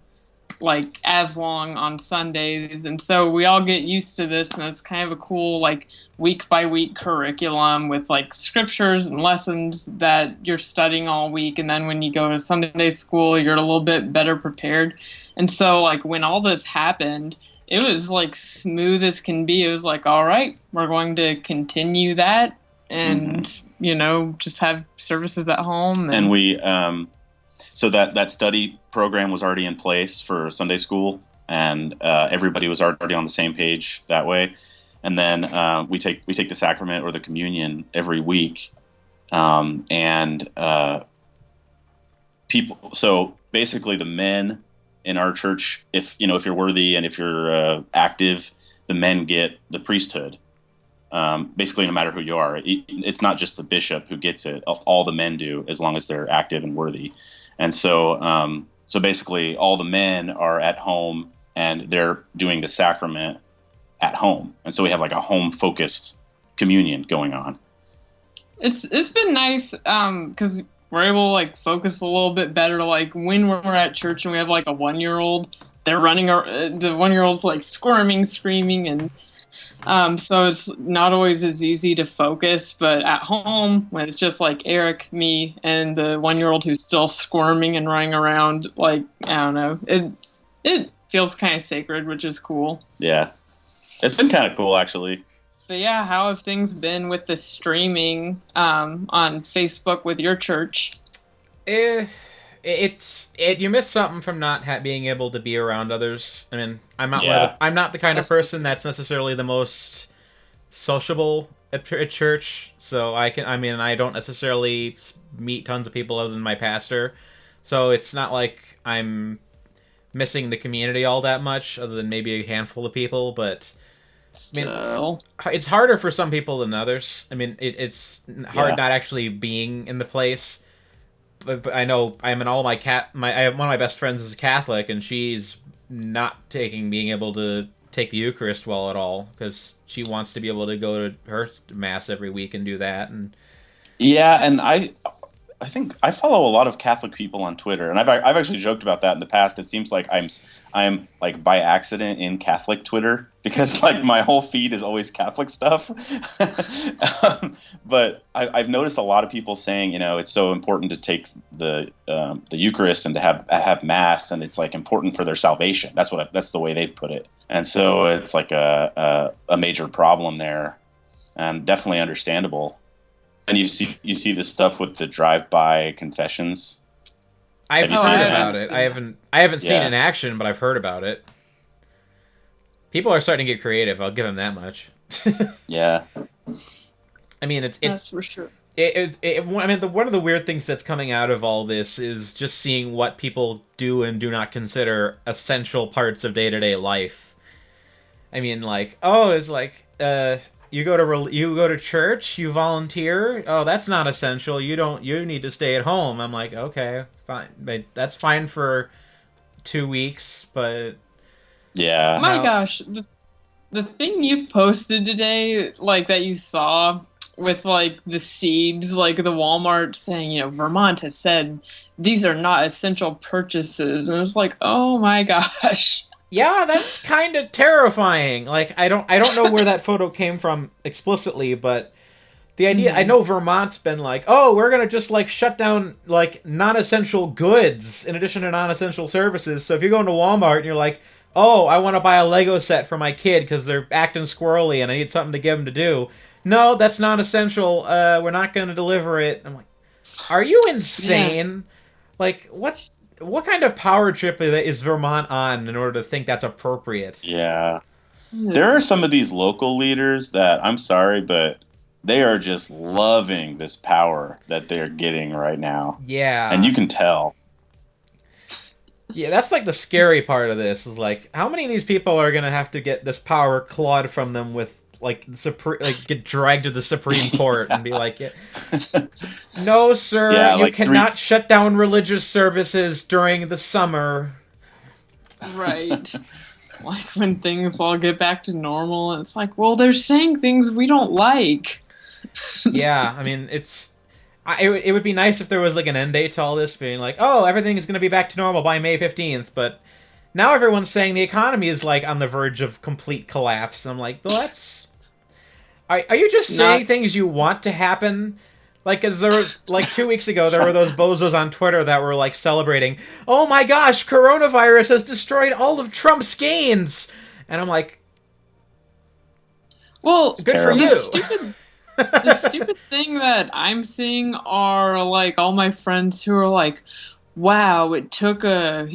[SPEAKER 3] like as long on Sundays, and so we all get used to this, and it's kind of a cool like week by week curriculum with like scriptures and lessons that you're studying all week, and then when you go to Sunday school, you're a little bit better prepared. And so like when all this happened, it was like smooth as can be. It was like, all right, we're going to continue that and, just have services at home.
[SPEAKER 2] And we, so that study program was already in place for Sunday school, and everybody was already on the same page that way. And then we take the sacrament or the communion every week. And people, so basically the men in our church, if you're worthy and if you're active, the men get the priesthood. Basically, no matter who you are, it's not just the bishop who gets it. All the men do, as long as they're active and worthy. And so, so basically, all the men are at home and they're doing the sacrament at home. And so we have like a home-focused communion going on.
[SPEAKER 3] It's been nice because we're able to like focus a little bit better. Like when we're at church and we have like a 1-year-old, they're running. The 1-year-old's like squirming, screaming, and so it's not always as easy to focus. But at home, when it's just like Eric, me, and the 1-year-old who's still squirming and running around, like I don't know, it feels kind of sacred, which is cool.
[SPEAKER 2] Yeah, it's been kind of cool actually.
[SPEAKER 3] But yeah, how have things been with the streaming on Facebook with your church?
[SPEAKER 1] You miss something from not being able to be around others. I mean, I'm not the kind of person that's necessarily the most sociable at church, so I don't necessarily meet tons of people other than my pastor. So it's not like I'm missing the community all that much, other than maybe a handful of people, but I mean, it's harder for some people than others. I mean, it's hard not actually being in the place. But I know one of my best friends is a Catholic, and she's not being able to take the Eucharist well at all because she wants to be able to go to her mass every week and do that. And
[SPEAKER 2] yeah, and I think I follow a lot of Catholic people on Twitter, and I've actually joked about that in the past. It seems like I'm like by accident in Catholic Twitter because like my whole feed is always Catholic stuff. But I've noticed a lot of people saying, it's so important to take the Eucharist and to have Mass, and it's like important for their salvation. That's the way they've put it, and so it's like a major problem there, and definitely understandable. And you see this stuff with the drive-by confessions.
[SPEAKER 1] I've heard about it. I haven't seen it in action, but I've heard about it. People are starting to get creative. I'll give them that much.
[SPEAKER 2] Yeah.
[SPEAKER 1] I mean,
[SPEAKER 3] that's for sure.
[SPEAKER 1] I mean, one of the weird things that's coming out of all this is just seeing what people do and do not consider essential parts of day-to-day life. I mean, like, oh, it's like, you go to church, you volunteer. Oh, that's not essential. You need to stay at home. I'm like, okay, fine, but that's fine for 2 weeks, but
[SPEAKER 2] Yeah.
[SPEAKER 3] My gosh, the thing you posted today, like that you saw with like the seeds, like the Walmart saying, Vermont has said these are not essential purchases, and it's like, oh my gosh.
[SPEAKER 1] yeah, that's kind of terrifying. Like, I don't know where that photo came from explicitly, but the idea, I know Vermont's been like, oh, we're gonna just like shut down like non-essential goods in addition to non-essential services. So if you go into Walmart and you're like, oh, I want to buy a Lego set for my kid because they're acting squirrely and I need something to give them to do. No, that's non-essential. We're not going to deliver it. I'm like, are you insane? Yeah. Like, what kind of power trip is Vermont on in order to think that's appropriate?
[SPEAKER 2] Yeah. There are some of these local leaders that, I'm sorry, but they are just loving this power that they're getting right now.
[SPEAKER 1] Yeah.
[SPEAKER 2] And you can tell.
[SPEAKER 1] Yeah, that's like the scary part of this, is like, how many of these people are going to have to get this power clawed from them with, like, get dragged to the Supreme Court and be like, no, sir, you cannot shut down religious services during the summer.
[SPEAKER 3] Right. Like when things all get back to normal, it's like, well, they're saying things we don't like.
[SPEAKER 1] Yeah, I mean, it would be nice if there was like an end date to all this, being like, oh, everything is going to be back to normal by May 15th, but now everyone's saying the economy is like on the verge of complete collapse. I'm like, well, that's... Are you just saying things you want to happen? Like, as there were, like 2 weeks ago, there were those bozos on Twitter that were like celebrating, oh my gosh, coronavirus has destroyed all of Trump's gains! And I'm like,
[SPEAKER 3] well,
[SPEAKER 1] good for you.
[SPEAKER 3] The stupid thing that I'm seeing are like all my friends who are like, wow, it took a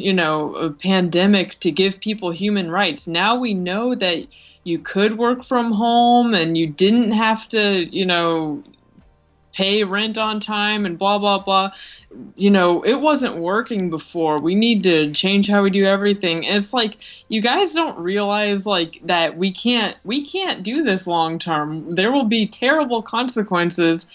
[SPEAKER 3] pandemic to give people human rights. Now we know that you could work from home and you didn't have to, pay rent on time and blah, blah, blah. It wasn't working before. We need to change how we do everything. And it's like, you guys don't realize like that we can't do this long term. There will be terrible consequences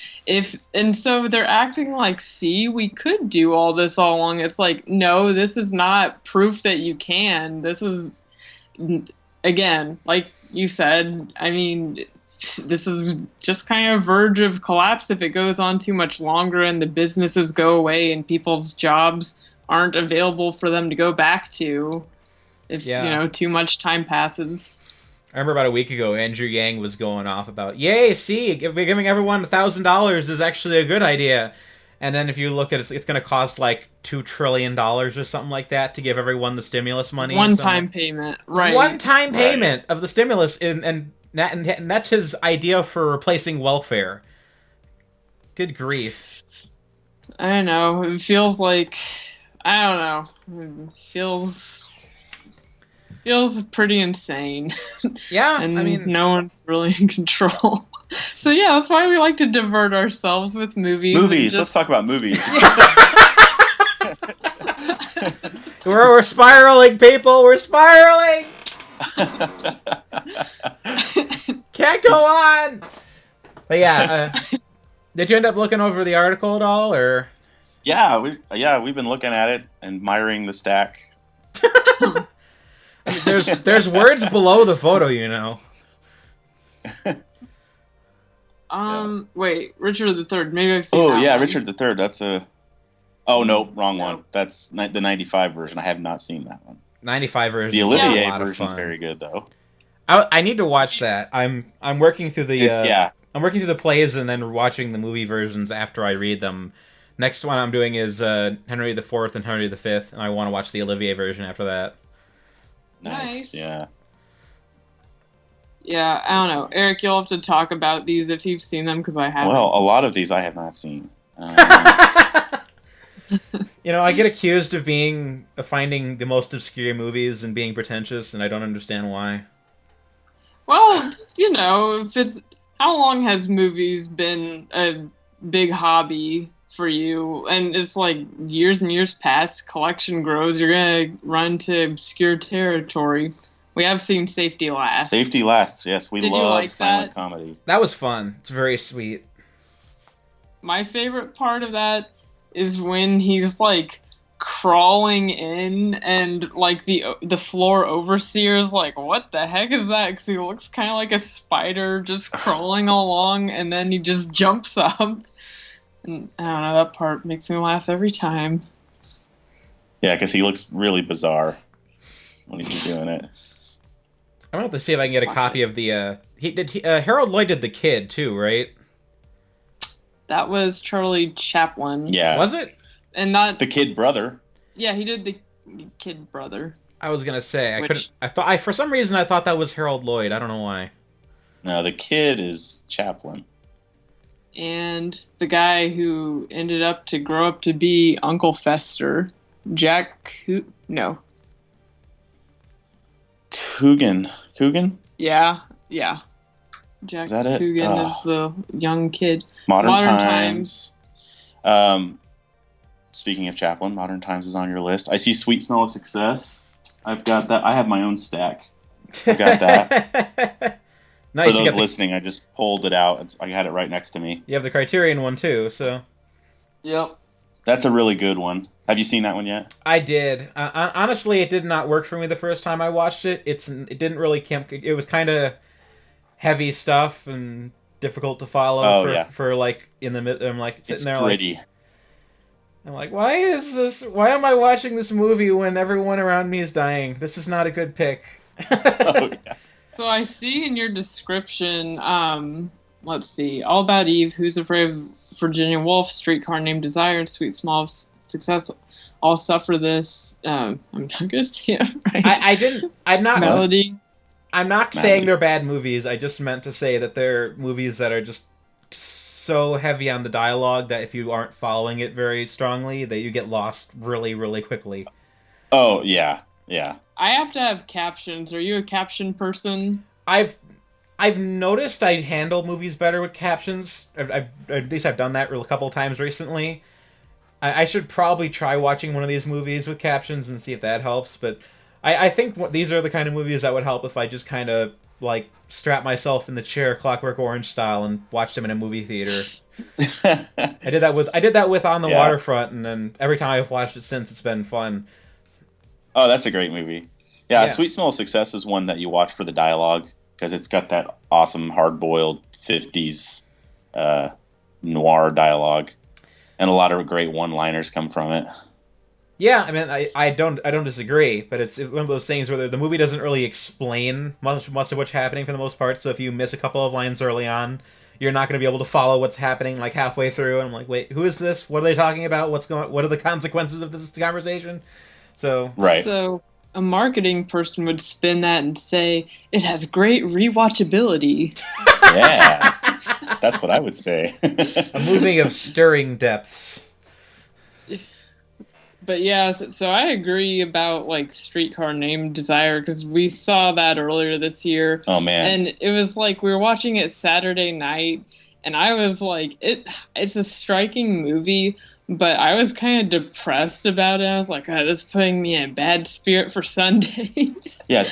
[SPEAKER 3] and so they're acting like, see, we could do all this all along. It's like, no, this is not proof that you can. This is, again, like you said, I mean, this is just kind of verge of collapse if it goes on too much longer and the businesses go away and people's jobs aren't available for them to go back to if, too much time passes.
[SPEAKER 1] I remember about a week ago, Andrew Yang was going off about, yay, see, giving everyone $1,000 is actually a good idea. And then if you look at it, it's going to cost like $2 trillion or something like that to give everyone the stimulus money.
[SPEAKER 3] One-time payment, right.
[SPEAKER 1] One-time payment of the stimulus, and that's his idea for replacing welfare. Good grief.
[SPEAKER 3] I don't know. It feels like... I don't know. It feels pretty insane.
[SPEAKER 1] Yeah,
[SPEAKER 3] and
[SPEAKER 1] I mean...
[SPEAKER 3] no one's really in control. So yeah, that's why we like to divert ourselves with movies.
[SPEAKER 2] Let's talk about movies.
[SPEAKER 1] We're spiraling, people! We're spiraling! Can't go on! But yeah, did you end up looking over the article at all, or?
[SPEAKER 2] Yeah, we've been looking at it, admiring the stack.
[SPEAKER 1] I mean, there's words below the photo,
[SPEAKER 3] Wait, Richard III. Maybe I've seen
[SPEAKER 2] that. Oh yeah,
[SPEAKER 3] one.
[SPEAKER 2] Richard III. That's a... Oh no, wrong one. That's the 95 version. I have not seen that one.
[SPEAKER 1] 95 version.
[SPEAKER 2] The Olivier version is very good, though.
[SPEAKER 1] I need to watch that. I'm working through the I'm working through the plays and then watching the movie versions after I read them. Next one I'm doing is Henry IV and Henry V, and I want to watch the Olivier version after that.
[SPEAKER 2] Nice. Yeah.
[SPEAKER 3] Yeah, I don't know. Eric, you'll have to talk about these if you've seen them, because I haven't.
[SPEAKER 2] Well, a lot of these I have not seen.
[SPEAKER 1] I get accused of finding the most obscure movies and being pretentious, and I don't understand why.
[SPEAKER 3] Well, if it's... How long has movies been a big hobby for you, and it's like years and years pass, collection grows, you're gonna run to obscure territory. We have seen Safety Last.
[SPEAKER 2] Safety Last, yes. We
[SPEAKER 3] Did you
[SPEAKER 2] love
[SPEAKER 3] like
[SPEAKER 2] silent
[SPEAKER 3] that?
[SPEAKER 2] comedy.
[SPEAKER 1] That was fun. It's very sweet.
[SPEAKER 3] My favorite part of that is when he's like crawling in, and like the floor overseer is like, what the heck is that? Because he looks kind of like a spider just crawling along, and then he just jumps up. And I don't know, that part makes me laugh every time.
[SPEAKER 2] Yeah, because he looks really bizarre when he's doing it.
[SPEAKER 1] I'm gonna have to see if I can get a copy of the. Harold Lloyd did The Kid too, right?
[SPEAKER 3] That was Charlie Chaplin.
[SPEAKER 2] Yeah.
[SPEAKER 1] Was it?
[SPEAKER 3] And not
[SPEAKER 2] The Kid Brother.
[SPEAKER 3] Yeah, he did the Kid Brother.
[SPEAKER 1] I was gonna say I
[SPEAKER 3] Which-
[SPEAKER 1] couldn't. For some reason I thought that was Harold Lloyd. I don't know why.
[SPEAKER 2] No, the Kid is Chaplin.
[SPEAKER 3] And the guy who ended up to grow up to be Uncle Fester, no.
[SPEAKER 2] Coogan.
[SPEAKER 3] Yeah. Jack
[SPEAKER 2] Is that it?
[SPEAKER 3] Coogan
[SPEAKER 2] Oh.
[SPEAKER 3] is the young kid.
[SPEAKER 2] Modern
[SPEAKER 3] Modern
[SPEAKER 2] Times. Speaking of Chaplin, Modern Times is on your list. I see Sweet Smell of Success. I've got that. I have my own stack. I got that.
[SPEAKER 1] Nice.
[SPEAKER 2] For
[SPEAKER 1] You
[SPEAKER 2] those
[SPEAKER 1] got the,
[SPEAKER 2] listening, I just pulled it out. I had it right next to me.
[SPEAKER 1] you have the Criterion one too, so.
[SPEAKER 2] Yep. That's a really good one. Have you seen that one yet?
[SPEAKER 1] I did. Honestly, it did not work for me the first time I watched it. It didn't really It was kind of heavy stuff and difficult to follow.
[SPEAKER 2] Oh,
[SPEAKER 1] for like in the mid. I'm like sitting
[SPEAKER 2] It's
[SPEAKER 1] there
[SPEAKER 2] gritty.
[SPEAKER 1] like. I'm like, why is this? Why am I watching this movie when everyone around me is dying? This is not a good pick.
[SPEAKER 2] Oh, yeah.
[SPEAKER 3] So I see in your description, let's see, All About Eve, Who's Afraid of Virginia Woolf, Streetcar Named Desire, and Sweet Small Success all suffer this. I'm not gonna say it right.
[SPEAKER 1] I didn't. I'm not.
[SPEAKER 3] Melody.
[SPEAKER 1] I'm not saying they're bad movies. I just meant to say that they're movies that are just so heavy on the dialogue that if you aren't following it very strongly, that you get lost really, really quickly.
[SPEAKER 2] Oh, yeah. Yeah.
[SPEAKER 3] I have to have captions. Are you a caption person?
[SPEAKER 1] I've noticed I handle movies better with captions. At least I've done that a couple times recently. I should probably try watching one of these movies with captions and see if that helps. But I think these are the kind of movies that would help if I just kind of like strap myself in the chair, Clockwork Orange style, and watch them in a movie theater. I did that with On the Waterfront, and then every time I've watched it since, it's been fun.
[SPEAKER 2] Oh, that's a great movie. Yeah,
[SPEAKER 1] Yeah.
[SPEAKER 2] Sweet Smell of Success is one that you watch for the dialogue because it's got that awesome hard-boiled 50s noir dialogue, and a lot of great one-liners come from it.
[SPEAKER 1] Yeah, I mean, I don't disagree, but it's one of those things where the movie doesn't really explain much of what's happening for the most part. So if you miss a couple of lines early on, you're not going to be able to follow what's happening like halfway through. And I'm like, wait, who is this? What are they talking about? What are the consequences of this conversation? So
[SPEAKER 2] Right.
[SPEAKER 3] So a marketing person would spin that and say, it has great rewatchability.
[SPEAKER 2] Yeah, that's what I would say.
[SPEAKER 1] a movie of stirring depths.
[SPEAKER 3] But yeah, so I agree about like Streetcar Named Desire, because we saw that earlier this year.
[SPEAKER 2] Oh, man.
[SPEAKER 3] And it was like we were watching it Saturday night, and I was like, it's a striking movie, but I was kind of depressed about it. I was like, oh, this is putting me in a bad spirit for Sunday.
[SPEAKER 2] Yeah,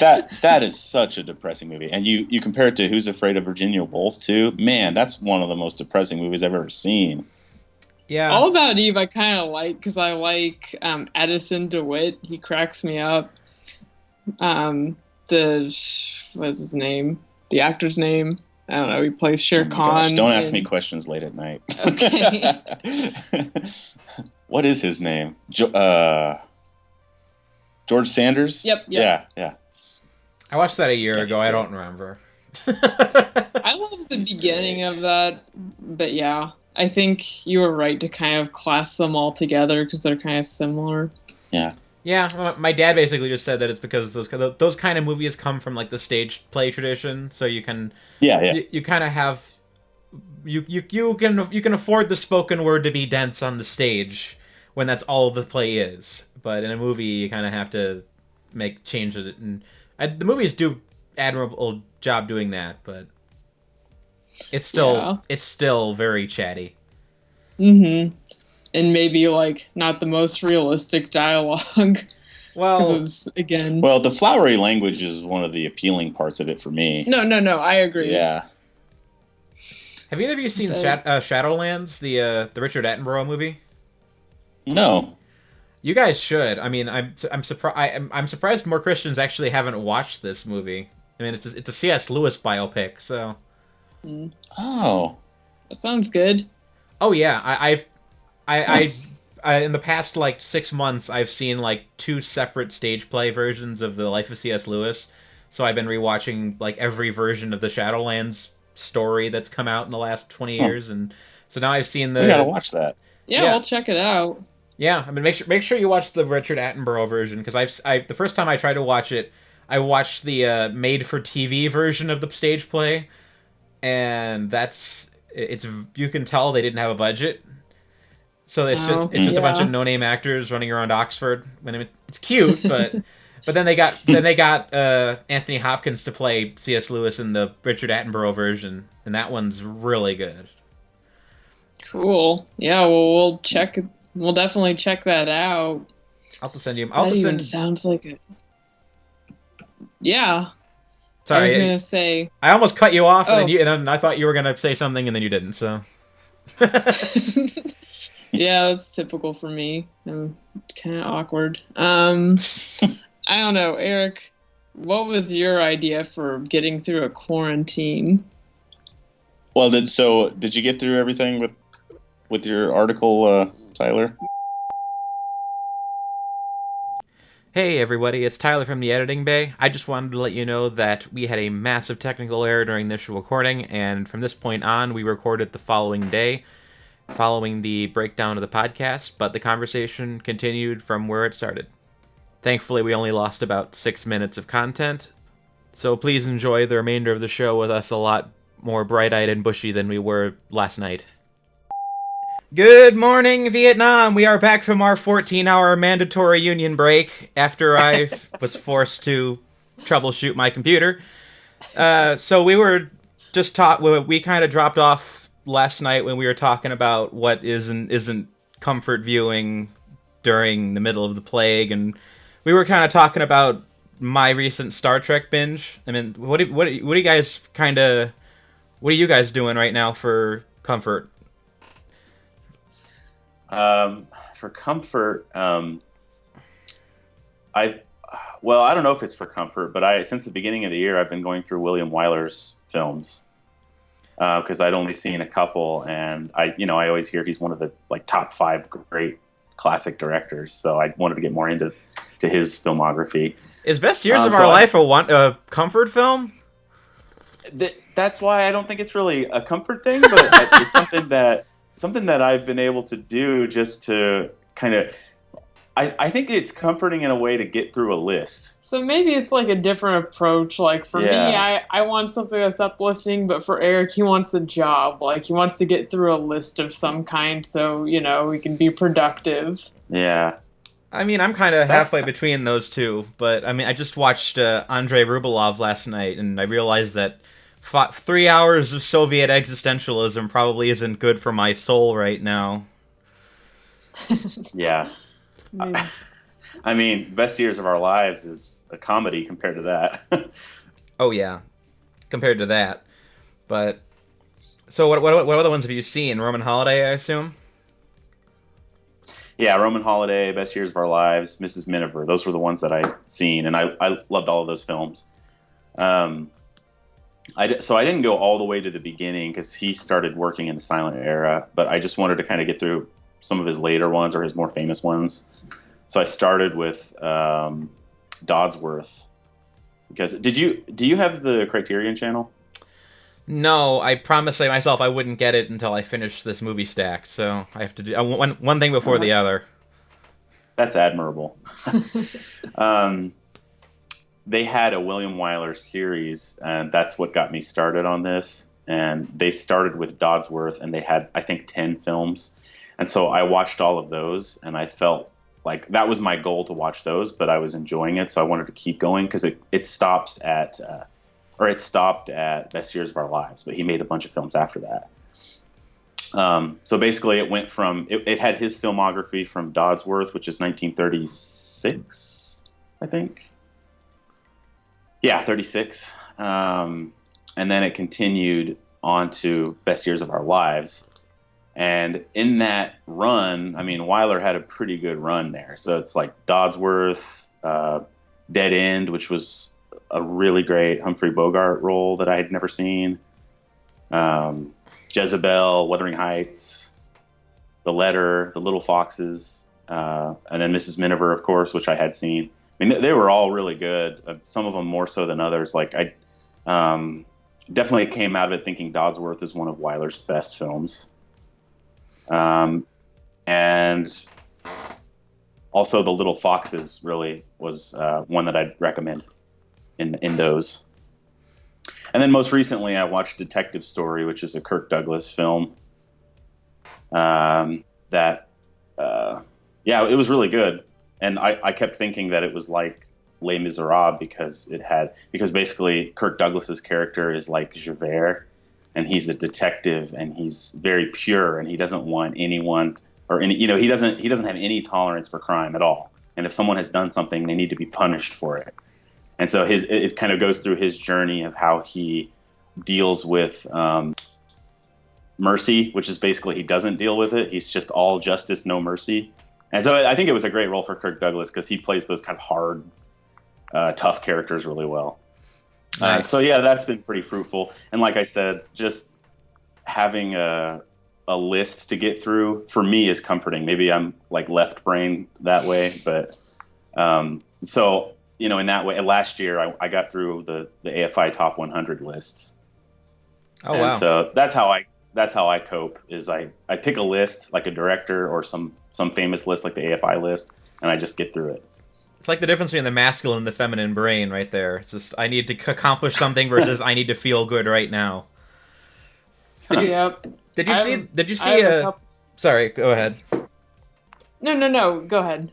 [SPEAKER 2] that is such a depressing movie. And you compare it to Who's Afraid of Virginia Woolf, too. Man, that's one of the most depressing movies I've ever seen.
[SPEAKER 1] Yeah.
[SPEAKER 3] All About Eve I kind of like, because I like Addison DeWitt. He cracks me up. What's his name? The actor's name? I don't know. He plays Shere
[SPEAKER 2] Oh my gosh,
[SPEAKER 3] Khan.
[SPEAKER 2] don't ask me questions late at night.
[SPEAKER 3] Okay.
[SPEAKER 2] What is his name? George Sanders?
[SPEAKER 3] Yep.
[SPEAKER 2] Yeah.
[SPEAKER 1] I watched that a year
[SPEAKER 2] Yeah,
[SPEAKER 1] ago.
[SPEAKER 2] he's
[SPEAKER 1] I
[SPEAKER 2] great.
[SPEAKER 1] don't remember.
[SPEAKER 3] I love the
[SPEAKER 2] He's
[SPEAKER 3] beginning
[SPEAKER 2] great.
[SPEAKER 3] of that, but yeah, I think you were right to kind of class them all together because they're kind of similar.
[SPEAKER 2] Yeah.
[SPEAKER 1] Yeah, my dad basically just said that it's because those kind of movies come from like the stage play tradition, so you can you kind of have you can afford the spoken word to be dense on the stage when that's all the play is, but in a movie you kind of have to change it, and the movies do admirable job doing that, but it's still very chatty.
[SPEAKER 3] Mm-hmm. And maybe like not the most realistic dialogue.
[SPEAKER 1] Well,
[SPEAKER 3] again.
[SPEAKER 2] Well, the flowery language is one of the appealing parts of it for me.
[SPEAKER 3] No, I agree.
[SPEAKER 2] Yeah.
[SPEAKER 1] have either of you seen Shadowlands, the Richard Attenborough movie?
[SPEAKER 2] No.
[SPEAKER 1] You guys should. I mean, I'm surprised. I'm surprised more Christians actually haven't watched this movie. I mean, it's a C.S. Lewis biopic, so.
[SPEAKER 2] Oh.
[SPEAKER 3] That sounds good.
[SPEAKER 1] Oh yeah, I in the past like 6 months, I've seen like 2 separate stage play versions of the Life of C.S. Lewis. So I've been rewatching like every version of the Shadowlands story that's come out in the last 20 years, and so now I've seen the.
[SPEAKER 2] We gotta watch that.
[SPEAKER 3] Yeah, we'll check it out.
[SPEAKER 1] Yeah, I mean, make sure you watch the Richard Attenborough version, because the first time I tried to watch it, I watched the made-for-TV version of the stage play, and you can tell they didn't have a budget, so it's just a bunch of no-name actors running around Oxford. I mean, it's cute, but then they got Anthony Hopkins to play C.S. Lewis in the Richard Attenborough version, and that one's really good.
[SPEAKER 3] Cool. Yeah, well, we'll definitely check that out.
[SPEAKER 1] I'll have to send you.
[SPEAKER 3] Sounds like it. Yeah.
[SPEAKER 1] Sorry,
[SPEAKER 3] I was gonna say.
[SPEAKER 1] I almost cut you off, and then I thought you were gonna say something, and then you didn't. So.
[SPEAKER 3] Yeah, it's typical for me. I'm kind of awkward. I don't know, Eric. What was your idea for getting through a quarantine?
[SPEAKER 2] Well, did you get through everything with your article, Tyler?
[SPEAKER 1] Hey everybody, it's Tyler from the Editing Bay. I just wanted to let you know that we had a massive technical error during this recording, and from this point on, we recorded the following day, following the breakdown of the podcast, but the conversation continued from where it started. Thankfully, we only lost about 6 minutes of content, so please enjoy the remainder of the show with us a lot more bright-eyed and bushy than we were last night. Good morning, Vietnam! We are back from our 14-hour mandatory union break after I was forced to troubleshoot my computer. So we were just we kind of dropped off last night when we were talking about what isn't comfort viewing during the middle of the plague, and we were kind of talking about my recent Star Trek binge. I mean, what are you guys doing right now for comfort?
[SPEAKER 2] For comfort, I don't know if it's for comfort, but since the beginning of the year, I've been going through William Wyler's films, because I'd only seen a couple, and I always hear he's one of the top 5 great classic directors, so I wanted to get more into his filmography.
[SPEAKER 1] Is Best Years of Our Life a comfort film?
[SPEAKER 2] That's why I don't think it's really a comfort thing, but it's something that I've been able to do just to kind of, I think it's comforting in a way to get through a list.
[SPEAKER 3] So maybe it's like a different approach. Like for me, I want something that's uplifting, but for Eric, he wants a job. Like he wants to get through a list of some kind so, we can be productive.
[SPEAKER 2] Yeah.
[SPEAKER 1] I mean, I'm kind of halfway between those two, but I mean, I just watched Andrei Rublev last night, and I realized that 3 hours of Soviet existentialism probably isn't good for my soul right now.
[SPEAKER 2] Yeah. I mean, Best Years of Our Lives is a comedy compared to that.
[SPEAKER 1] Oh, yeah. Compared to that. But, so what other ones have you seen? Roman Holiday, I assume?
[SPEAKER 2] Yeah, Roman Holiday, Best Years of Our Lives, Mrs. Miniver. Those were the ones that I'd seen, and I loved all of those films. So I didn't go all the way to the beginning because he started working in the silent era, but I just wanted to kind of get through some of his later ones or his more famous ones. So I started with Dodsworth. Because do you have the Criterion channel?
[SPEAKER 1] No, I promised myself I wouldn't get it until I finished this movie stack, so I have to do one thing before the other.
[SPEAKER 2] That's admirable. They had a William Wyler series, and that's what got me started on this. And they started with Dodsworth, and they had, I think, 10 films. And so I watched all of those, and I felt like that was my goal to watch those, but I was enjoying it, so I wanted to keep going because it stopped at Best Years of Our Lives, but he made a bunch of films after that. So basically, it went from it had his filmography from Dodsworth, which is 1936, I think. Yeah, 36. And then it continued on to Best Years of Our Lives. And in that run, I mean, Wyler had a pretty good run there. So it's like Dodsworth, Dead End, which was a really great Humphrey Bogart role that I had never seen. Jezebel, Wuthering Heights, The Letter, The Little Foxes, and then Mrs. Miniver, of course, which I had seen. I mean, they were all really good. Some of them more so than others. Like I definitely came out of it thinking Dodsworth is one of Wyler's best films. And also The Little Foxes really was one that I'd recommend in those. And then most recently I watched Detective Story, which is a Kirk Douglas film it was really good. And I kept thinking that it was like Les Miserables because basically Kirk Douglas's character is like Javert, and he's a detective and he's very pure and he doesn't want anyone he doesn't have any tolerance for crime at all. And if someone has done something, they need to be punished for it. And so it kind of goes through his journey of how he deals with mercy, which is basically he doesn't deal with it. He's just all justice, no mercy. And so I think it was a great role for Kirk Douglas because he plays those kind of hard, tough characters really well. Nice. So yeah, that's been pretty fruitful. And like I said, just having a list to get through for me is comforting. Maybe I'm like left brain that way, but so in that way, last year I got through the AFI Top 100 list.
[SPEAKER 1] Oh wow!
[SPEAKER 2] So that's how I cope. Is I pick a list like a director or some famous list like the AFI list, and I just get through it.
[SPEAKER 1] It's like the difference between the masculine and the feminine brain right there. It's just, I need to accomplish something versus I need to feel good right now.
[SPEAKER 3] Yep.
[SPEAKER 1] Did you see Sorry, go ahead.
[SPEAKER 3] No, go ahead.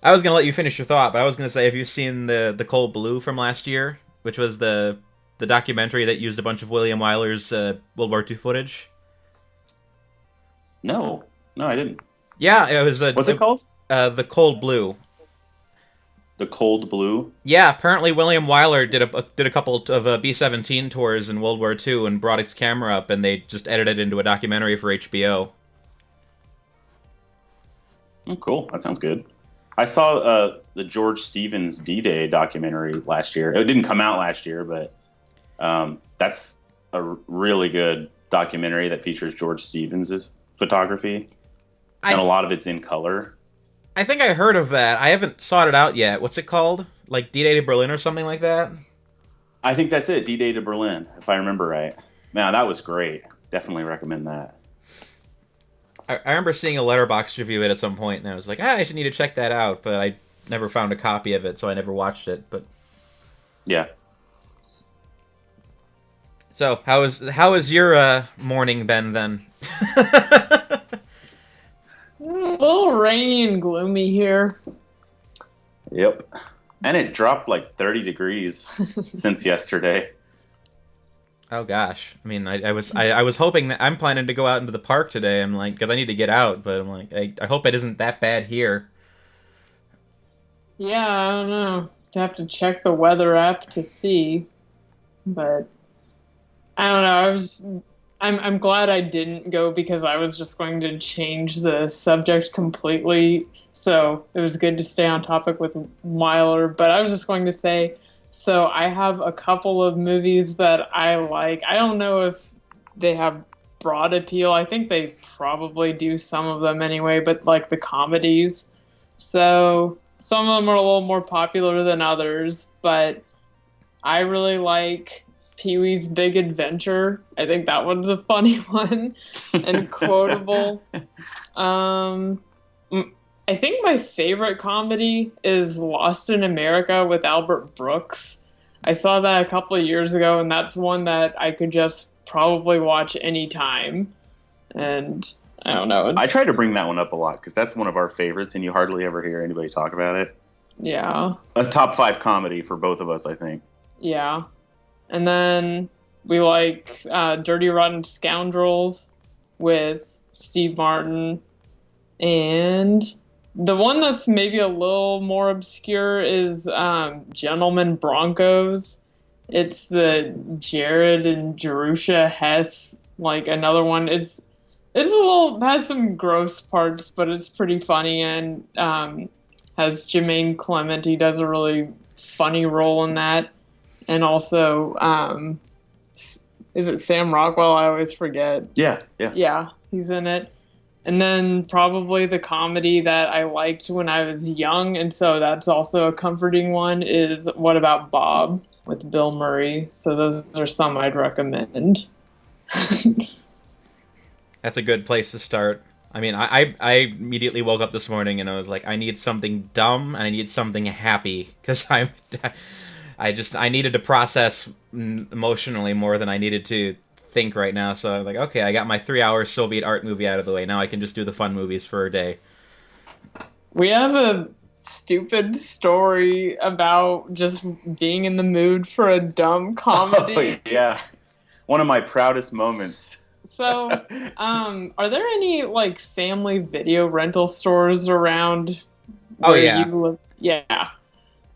[SPEAKER 1] I was going to let you finish your thought, but I was going to say, have you seen the Cold Blue from last year, which was the documentary that used a bunch of William Wyler's World War II footage?
[SPEAKER 2] No, I didn't.
[SPEAKER 1] Yeah, it was...
[SPEAKER 2] What's it called?
[SPEAKER 1] The Cold Blue.
[SPEAKER 2] The Cold Blue?
[SPEAKER 1] Yeah, apparently William Wyler did a couple of B-17 tours in World War II and brought his camera up, and they just edited it into a documentary for HBO.
[SPEAKER 2] Oh, cool. That sounds good. I saw the George Stevens D-Day documentary last year. It didn't come out last year, but that's a really good documentary that features George Stevens' photography, and a lot of it's in color.
[SPEAKER 1] I think I heard of that. I haven't sought it out yet. What's it called? Like D-Day to Berlin or something like that?
[SPEAKER 2] I think that's it. D-Day to Berlin, if I remember right. Man, that was great. Definitely recommend that.
[SPEAKER 1] I remember seeing a Letterboxd review it at some point, and I was like, I should need to check that out, but I never found a copy of it, so I never watched it. But
[SPEAKER 2] yeah.
[SPEAKER 1] So how is your morning been then?
[SPEAKER 3] A little rainy and gloomy here.
[SPEAKER 2] Yep. And it dropped like 30 degrees since yesterday.
[SPEAKER 1] Oh gosh. I mean, I was hoping that I'm planning to go out into the park today. I'm like, because I need to get out, but I'm like, I hope it isn't that bad here.
[SPEAKER 3] Yeah, I don't know. I have to check the weather app to see, but I don't know. I'm glad I didn't go because I was just going to change the subject completely. So it was good to stay on topic with Wyler. But I was just going to say, so I have a couple of movies that I like. I don't know if they have broad appeal. I think they probably do, some of them anyway, but like the comedies. So some of them are a little more popular than others, but I really like Pee-wee's Big Adventure. I think that one's a funny one and quotable. I think my favorite comedy is Lost in America with Albert Brooks. I saw that a couple of years ago, and that's one that I could just probably watch anytime. And I don't know.
[SPEAKER 2] I try to bring that one up a lot because that's one of our favorites, and you hardly ever hear anybody talk about it.
[SPEAKER 3] Yeah.
[SPEAKER 2] A top 5 comedy for both of us, I think.
[SPEAKER 3] Yeah. And then we like Dirty Rotten Scoundrels with Steve Martin. And the one that's maybe a little more obscure is Gentlemen Broncos. It's the Jared and Jerusha Hess, like another one. It's a little, has some gross parts, but it's pretty funny, and has Jermaine Clement. He does a really funny role in that. And also, is it Sam Rockwell? I always forget.
[SPEAKER 2] Yeah.
[SPEAKER 3] Yeah, he's in it. And then probably the comedy that I liked when I was young, and so that's also a comforting one, is What About Bob with Bill Murray. So those are some I'd recommend.
[SPEAKER 1] That's a good place to start. I mean, I immediately woke up this morning and I was like, I need something dumb and I need something happy, because I needed to process emotionally more than I needed to think right now. So I was like, okay, I got my 3-hour Soviet art movie out of the way. Now I can just do the fun movies for a day.
[SPEAKER 3] We have a stupid story about just being in the mood for a dumb comedy.
[SPEAKER 2] Oh, yeah. One of my proudest moments.
[SPEAKER 3] So, are there any, like, family video rental stores around
[SPEAKER 1] Oh,
[SPEAKER 3] where
[SPEAKER 1] yeah.
[SPEAKER 3] you live? Yeah.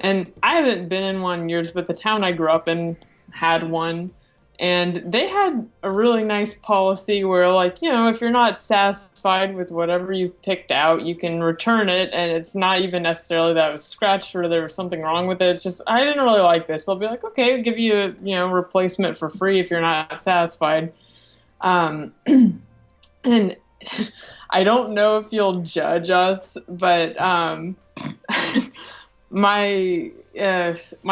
[SPEAKER 3] And I haven't been in one in years, but the town I grew up in had one. And they had a really nice policy where, like, you know, if you're not satisfied with whatever you've picked out, you can return it. And it's not even necessarily that it was scratched or there was something wrong with it. It's just, I didn't really like this. They'll be like, okay, we'll give you a, you know, replacement for free if you're not satisfied. And I don't know if you'll judge us, but my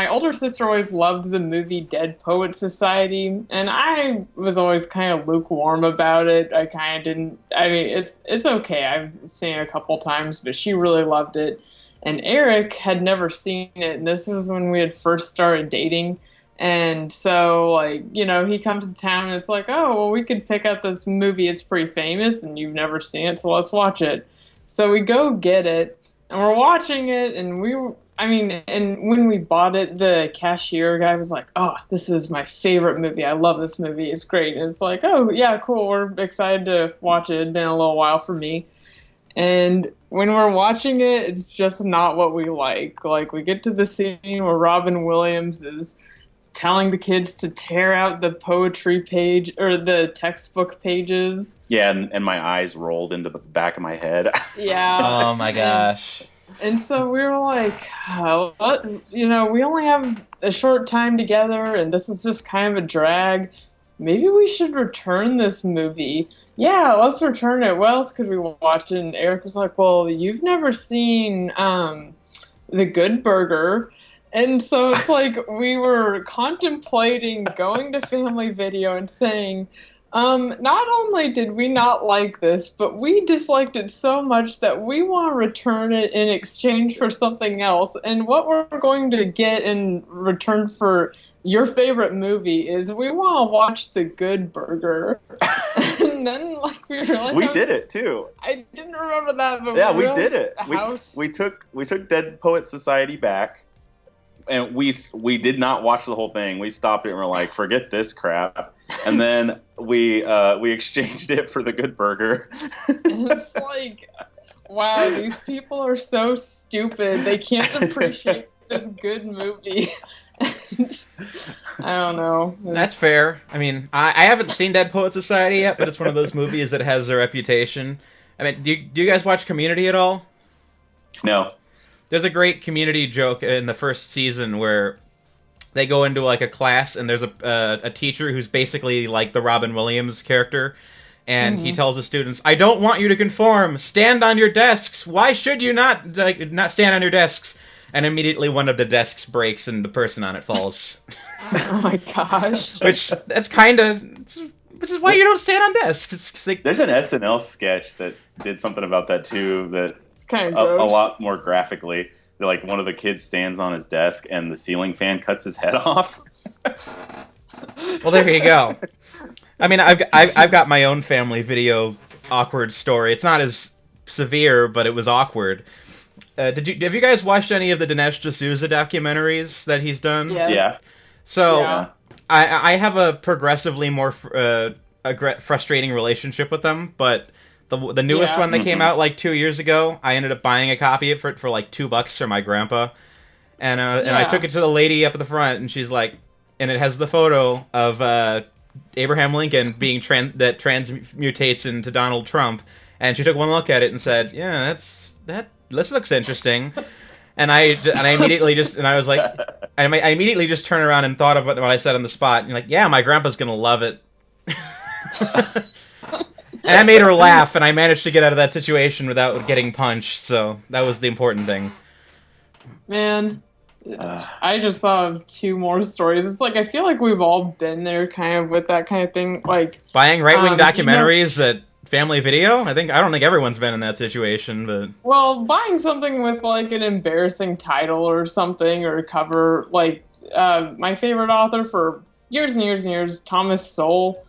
[SPEAKER 3] older sister always loved the movie Dead Poet Society, and I was always kind of lukewarm about it. I kind of didn't. I mean, it's okay. I've seen it a couple times, but she really loved it, and Eric had never seen it. And this was when we had first started dating. And so, like, you know, he comes to town and it's like, oh, well, we could pick up this movie. It's pretty famous and you've never seen it, so let's watch it. So we go get it and we're watching it, and and when we bought it, the cashier guy was like, oh, this is my favorite movie. I love this movie. It's great. And it's like, oh, yeah, cool. We're excited to watch it. It's been a little while for me. And when we're watching it, it's just not what we like. Like, we get to the scene where Robin Williams is telling the kids to tear out the poetry page or the textbook pages.
[SPEAKER 2] Yeah, and my eyes rolled into the back of my head.
[SPEAKER 3] Yeah.
[SPEAKER 1] Oh my gosh.
[SPEAKER 3] And so we were like, you know, we only have a short time together and this is just kind of a drag. Maybe we should return this movie. Yeah, let's return it. What else could we watch? And Eric was like, well, you've never seen The Good Burger. And so it's like we were contemplating going to Family Video and saying, not only did we not like this, but we disliked it so much that we want to return it in exchange for something else. And what we're going to get in return for your favorite movie is we want to watch The Good Burger. And then, like, we realized
[SPEAKER 2] we did it too.
[SPEAKER 3] I didn't remember that, but
[SPEAKER 2] yeah, we did it. We took Dead Poet Society back. And we did not watch the whole thing. We stopped it and we're like, forget this crap. And then we exchanged it for The Good Burger.
[SPEAKER 3] It's like, wow, these people are so stupid. They can't appreciate this good movie. I don't know.
[SPEAKER 1] That's fair. I mean, I haven't seen Dead Poet Society yet, but it's one of those movies that has a reputation. I mean, do you guys watch Community at all?
[SPEAKER 2] No.
[SPEAKER 1] There's a great Community joke in the first season where they go into like a class and there's a teacher who's basically like the Robin Williams character, and he tells the students, "I don't want you to conform. Stand on your desks. Why should you not stand on your desks?" And immediately one of the desks breaks and the person on it falls.
[SPEAKER 3] Oh my gosh!
[SPEAKER 1] Which that's kind of. This is why you don't stand on desks. It's like,
[SPEAKER 2] there's an SNL sketch that did something about that too. That.
[SPEAKER 3] Kind of
[SPEAKER 2] a lot more graphically. Like, one of the kids stands on his desk and the ceiling fan cuts his head off.
[SPEAKER 1] Well, there you go. I mean, I've got my own Family Video awkward story. It's not as severe, but it was awkward. Have you guys watched any of the Dinesh D'Souza documentaries that he's done?
[SPEAKER 3] Yeah.
[SPEAKER 2] Yeah.
[SPEAKER 1] So
[SPEAKER 3] Yeah.
[SPEAKER 1] I have a progressively more a frustrating relationship with them, but the newest one that came out like 2 years ago, I ended up buying a copy of it for like $2 for my grandpa, and I took it to the lady up at the front, and she's like, and it has the photo of Abraham Lincoln being transmutates into Donald Trump, and she took one look at it and said, "Yeah, this looks interesting." And I immediately just I immediately just turned around and thought of what I said on the spot. And like, yeah, my grandpa's gonna love it. And I made her laugh, and I managed to get out of that situation without getting punched. So that was the important thing.
[SPEAKER 3] Man, I just thought of 2 more stories. It's like I feel like we've all been there, kind of with that kind of thing, like
[SPEAKER 1] buying right-wing documentaries at Family Video. I don't think everyone's been in that situation, but
[SPEAKER 3] buying something with like an embarrassing title or something or cover, like my favorite author for years and years and years, Thomas Sowell.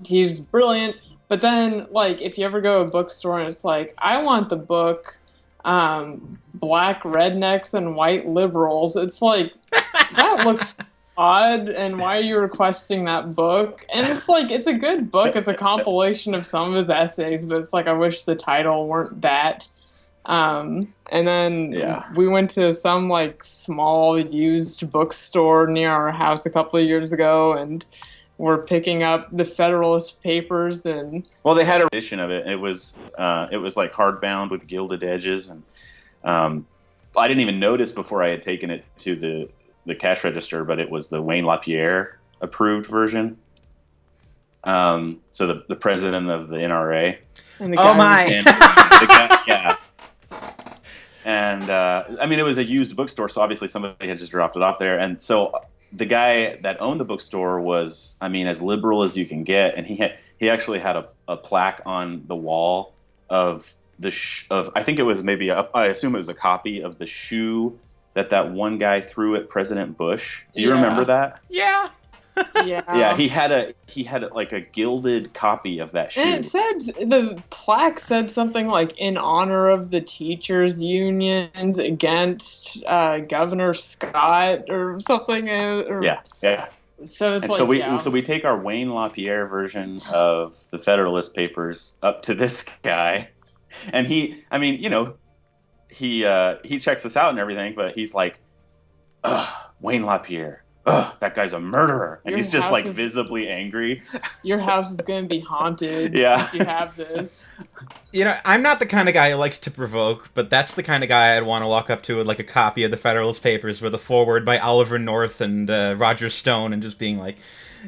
[SPEAKER 3] He's brilliant, but then like if you ever go to a bookstore and it's like, I want the book Black Rednecks and White Liberals, it's like that looks odd, and why are you requesting that book? And it's like, it's a good book, it's a compilation of some of his essays, but it's like I wish the title weren't that. And then we went to some like small used bookstore near our house a couple of years ago, and we're picking up the Federalist Papers, and
[SPEAKER 2] they had an edition of it. It was like hardbound with gilded edges, and I didn't even notice before I had taken it to the cash register, but it was the Wayne LaPierre approved version. So the president of the NRA.
[SPEAKER 3] And the guy
[SPEAKER 2] And I mean, it was a used bookstore, so obviously somebody had just dropped it off there. And so the guy that owned the bookstore was, I mean, as liberal as you can get, and he actually had a plaque on the wall of I think it was I assume it was a copy of the shoe that one guy threw at President Bush. Do you remember that?
[SPEAKER 1] Yeah.
[SPEAKER 3] Yeah,
[SPEAKER 2] he had like a gilded copy of that shoe.
[SPEAKER 3] And it said, the plaque said something like, in honor of the teachers' unions against Governor Scott or something.
[SPEAKER 2] Yeah.
[SPEAKER 3] So it's
[SPEAKER 2] so we take our Wayne LaPierre version of the Federalist Papers up to this guy, and he checks us out and everything, but he's like, Wayne LaPierre. That guy's a murderer. And he's just like visibly angry.
[SPEAKER 3] Your house is going to be haunted
[SPEAKER 2] if
[SPEAKER 3] you have this.
[SPEAKER 1] I'm not the kind of guy who likes to provoke, but that's the kind of guy I'd want to walk up to with like a copy of the Federalist Papers with a foreword by Oliver North and Roger Stone, and just being like,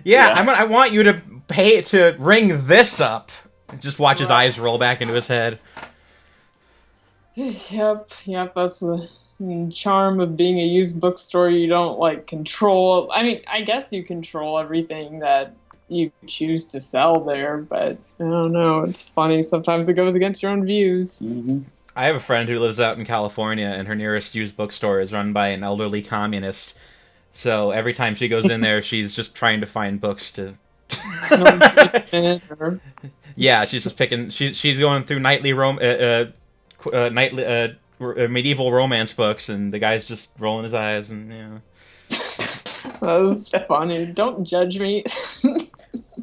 [SPEAKER 1] I want you to pay to ring this up. And just watch his eyes roll back into his head.
[SPEAKER 3] Yep, that's the charm of being a used bookstore. You don't like control. I mean, I guess you control everything that you choose to sell there, but I don't know. It's funny. Sometimes it goes against your own views.
[SPEAKER 2] Mm-hmm.
[SPEAKER 1] I have a friend who lives out in California, and her nearest used bookstore is run by an elderly communist. So every time she goes in there, she's just trying to find books to. Yeah, she's just picking. She's going through medieval romance books, and the guy's just rolling his eyes, and
[SPEAKER 3] That was funny. Don't judge me.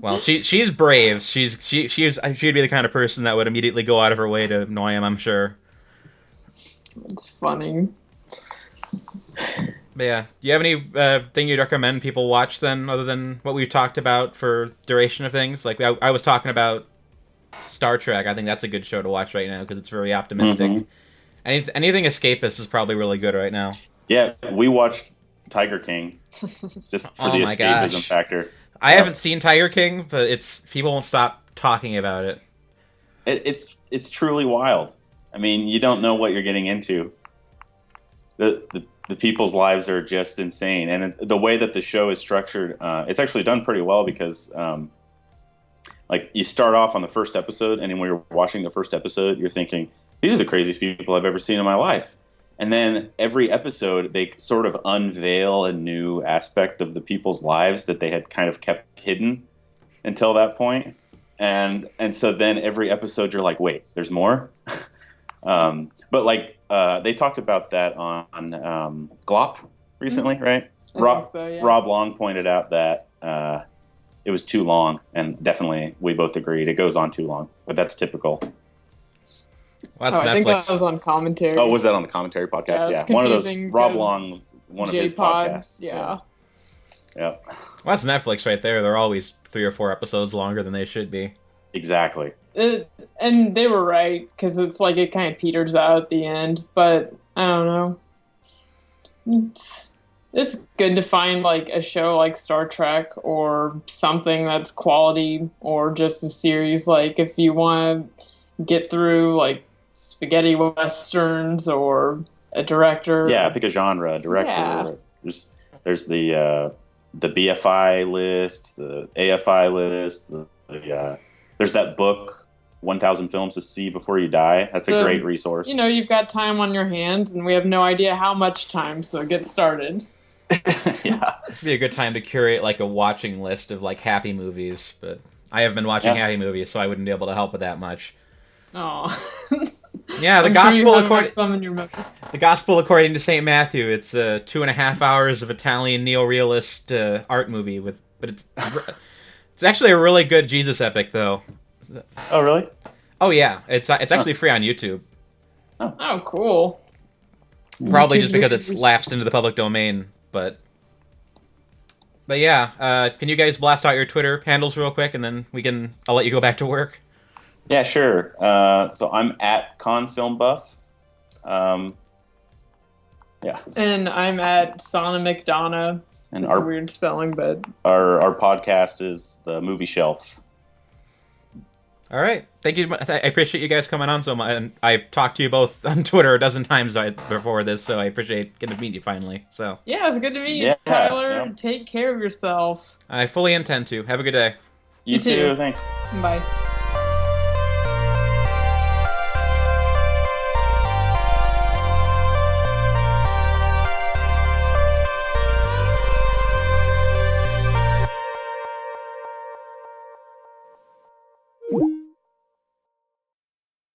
[SPEAKER 1] Well, she's brave. She'd be the kind of person that would immediately go out of her way to annoy him, I'm sure.
[SPEAKER 3] It's funny.
[SPEAKER 1] But yeah, do you have any thing you'd recommend people watch then, other than what we've talked about for duration of things? Like I was talking about Star Trek. I think that's a good show to watch right now because it's very optimistic.
[SPEAKER 2] Mm-hmm.
[SPEAKER 1] Anything escapist is probably really good right now.
[SPEAKER 2] Yeah, we watched Tiger King just for the escapism factor.
[SPEAKER 1] I haven't seen Tiger King, but people won't stop talking about it.
[SPEAKER 2] It's truly wild. I mean, you don't know what you're getting into. The people's lives are just insane, and the way that the show is structured, it's actually done pretty well because, like, you start off on the first episode, and when you're watching the first episode, you're thinking, these are the craziest people I've ever seen in my life. And then every episode, they sort of unveil a new aspect of the people's lives that they had kind of kept hidden until that point. And so then every episode, you're like, wait, there's more? But like, they talked about that on Glop recently, right?
[SPEAKER 3] I think so, yeah.
[SPEAKER 2] Rob Long pointed out that was too long, and definitely we both agreed it goes on too long. But that's typical.
[SPEAKER 1] Well, that's
[SPEAKER 3] I think
[SPEAKER 1] Netflix.
[SPEAKER 3] that was on commentary.
[SPEAKER 2] Oh, was that on the commentary podcast?
[SPEAKER 3] Yeah,
[SPEAKER 2] Yeah, one of those
[SPEAKER 3] confusing
[SPEAKER 2] Rob
[SPEAKER 3] because
[SPEAKER 2] Long, one of his
[SPEAKER 3] J-Pod,
[SPEAKER 2] podcasts.
[SPEAKER 3] yeah.
[SPEAKER 2] Yeah.
[SPEAKER 1] Well, that's Netflix right there. They're always 3 or 4 episodes longer than they should be.
[SPEAKER 2] Exactly.
[SPEAKER 3] And they were right, because it's like it kind of peters out at the end. But I don't know. It's good to find like a show like Star Trek or something that's quality, or just a series like if you want to get through like spaghetti westerns or a director.
[SPEAKER 2] Yeah, pick a genre, director.
[SPEAKER 3] Yeah.
[SPEAKER 2] There's the BFI list, the AFI list. There's that book, 1,000 Films to See Before You Die. That's a great resource.
[SPEAKER 3] You've got time on your hands, and we have no idea how much time, so get started.
[SPEAKER 2] Yeah.
[SPEAKER 1] It'd be a good time to curate like a watching list of like happy movies, but I have been watching happy movies, so I wouldn't be able to help with that much.
[SPEAKER 3] Oh.
[SPEAKER 1] Yeah, the
[SPEAKER 3] I'm
[SPEAKER 1] gospel
[SPEAKER 3] sure you have
[SPEAKER 1] according
[SPEAKER 3] some in your memory.
[SPEAKER 1] the gospel according to St. Matthew. It's 2.5 hours of Italian neo-realist art movie but it's actually a really good Jesus epic though.
[SPEAKER 2] Oh, really?
[SPEAKER 1] Oh yeah, it's actually free on YouTube.
[SPEAKER 3] Oh, cool.
[SPEAKER 1] Probably just because it's lapsed into the public domain, but yeah. Can you guys blast out your Twitter handles real quick, and then I'll let you go back to work.
[SPEAKER 2] Yeah, sure. So I'm at ConFilmBuff. Yeah.
[SPEAKER 3] And I'm at Sannah McDonough.
[SPEAKER 2] And
[SPEAKER 3] It's a weird spelling, but
[SPEAKER 2] our podcast is The Movie Shelf.
[SPEAKER 1] All right, thank you. I appreciate you guys coming on so much. And I've talked to you both on Twitter a dozen times before this, so I appreciate getting to meet you finally. So
[SPEAKER 3] yeah, it's good to meet you, Tyler. Take care of yourself.
[SPEAKER 1] I fully intend to. Have a good day.
[SPEAKER 2] You too. Thanks.
[SPEAKER 3] Bye.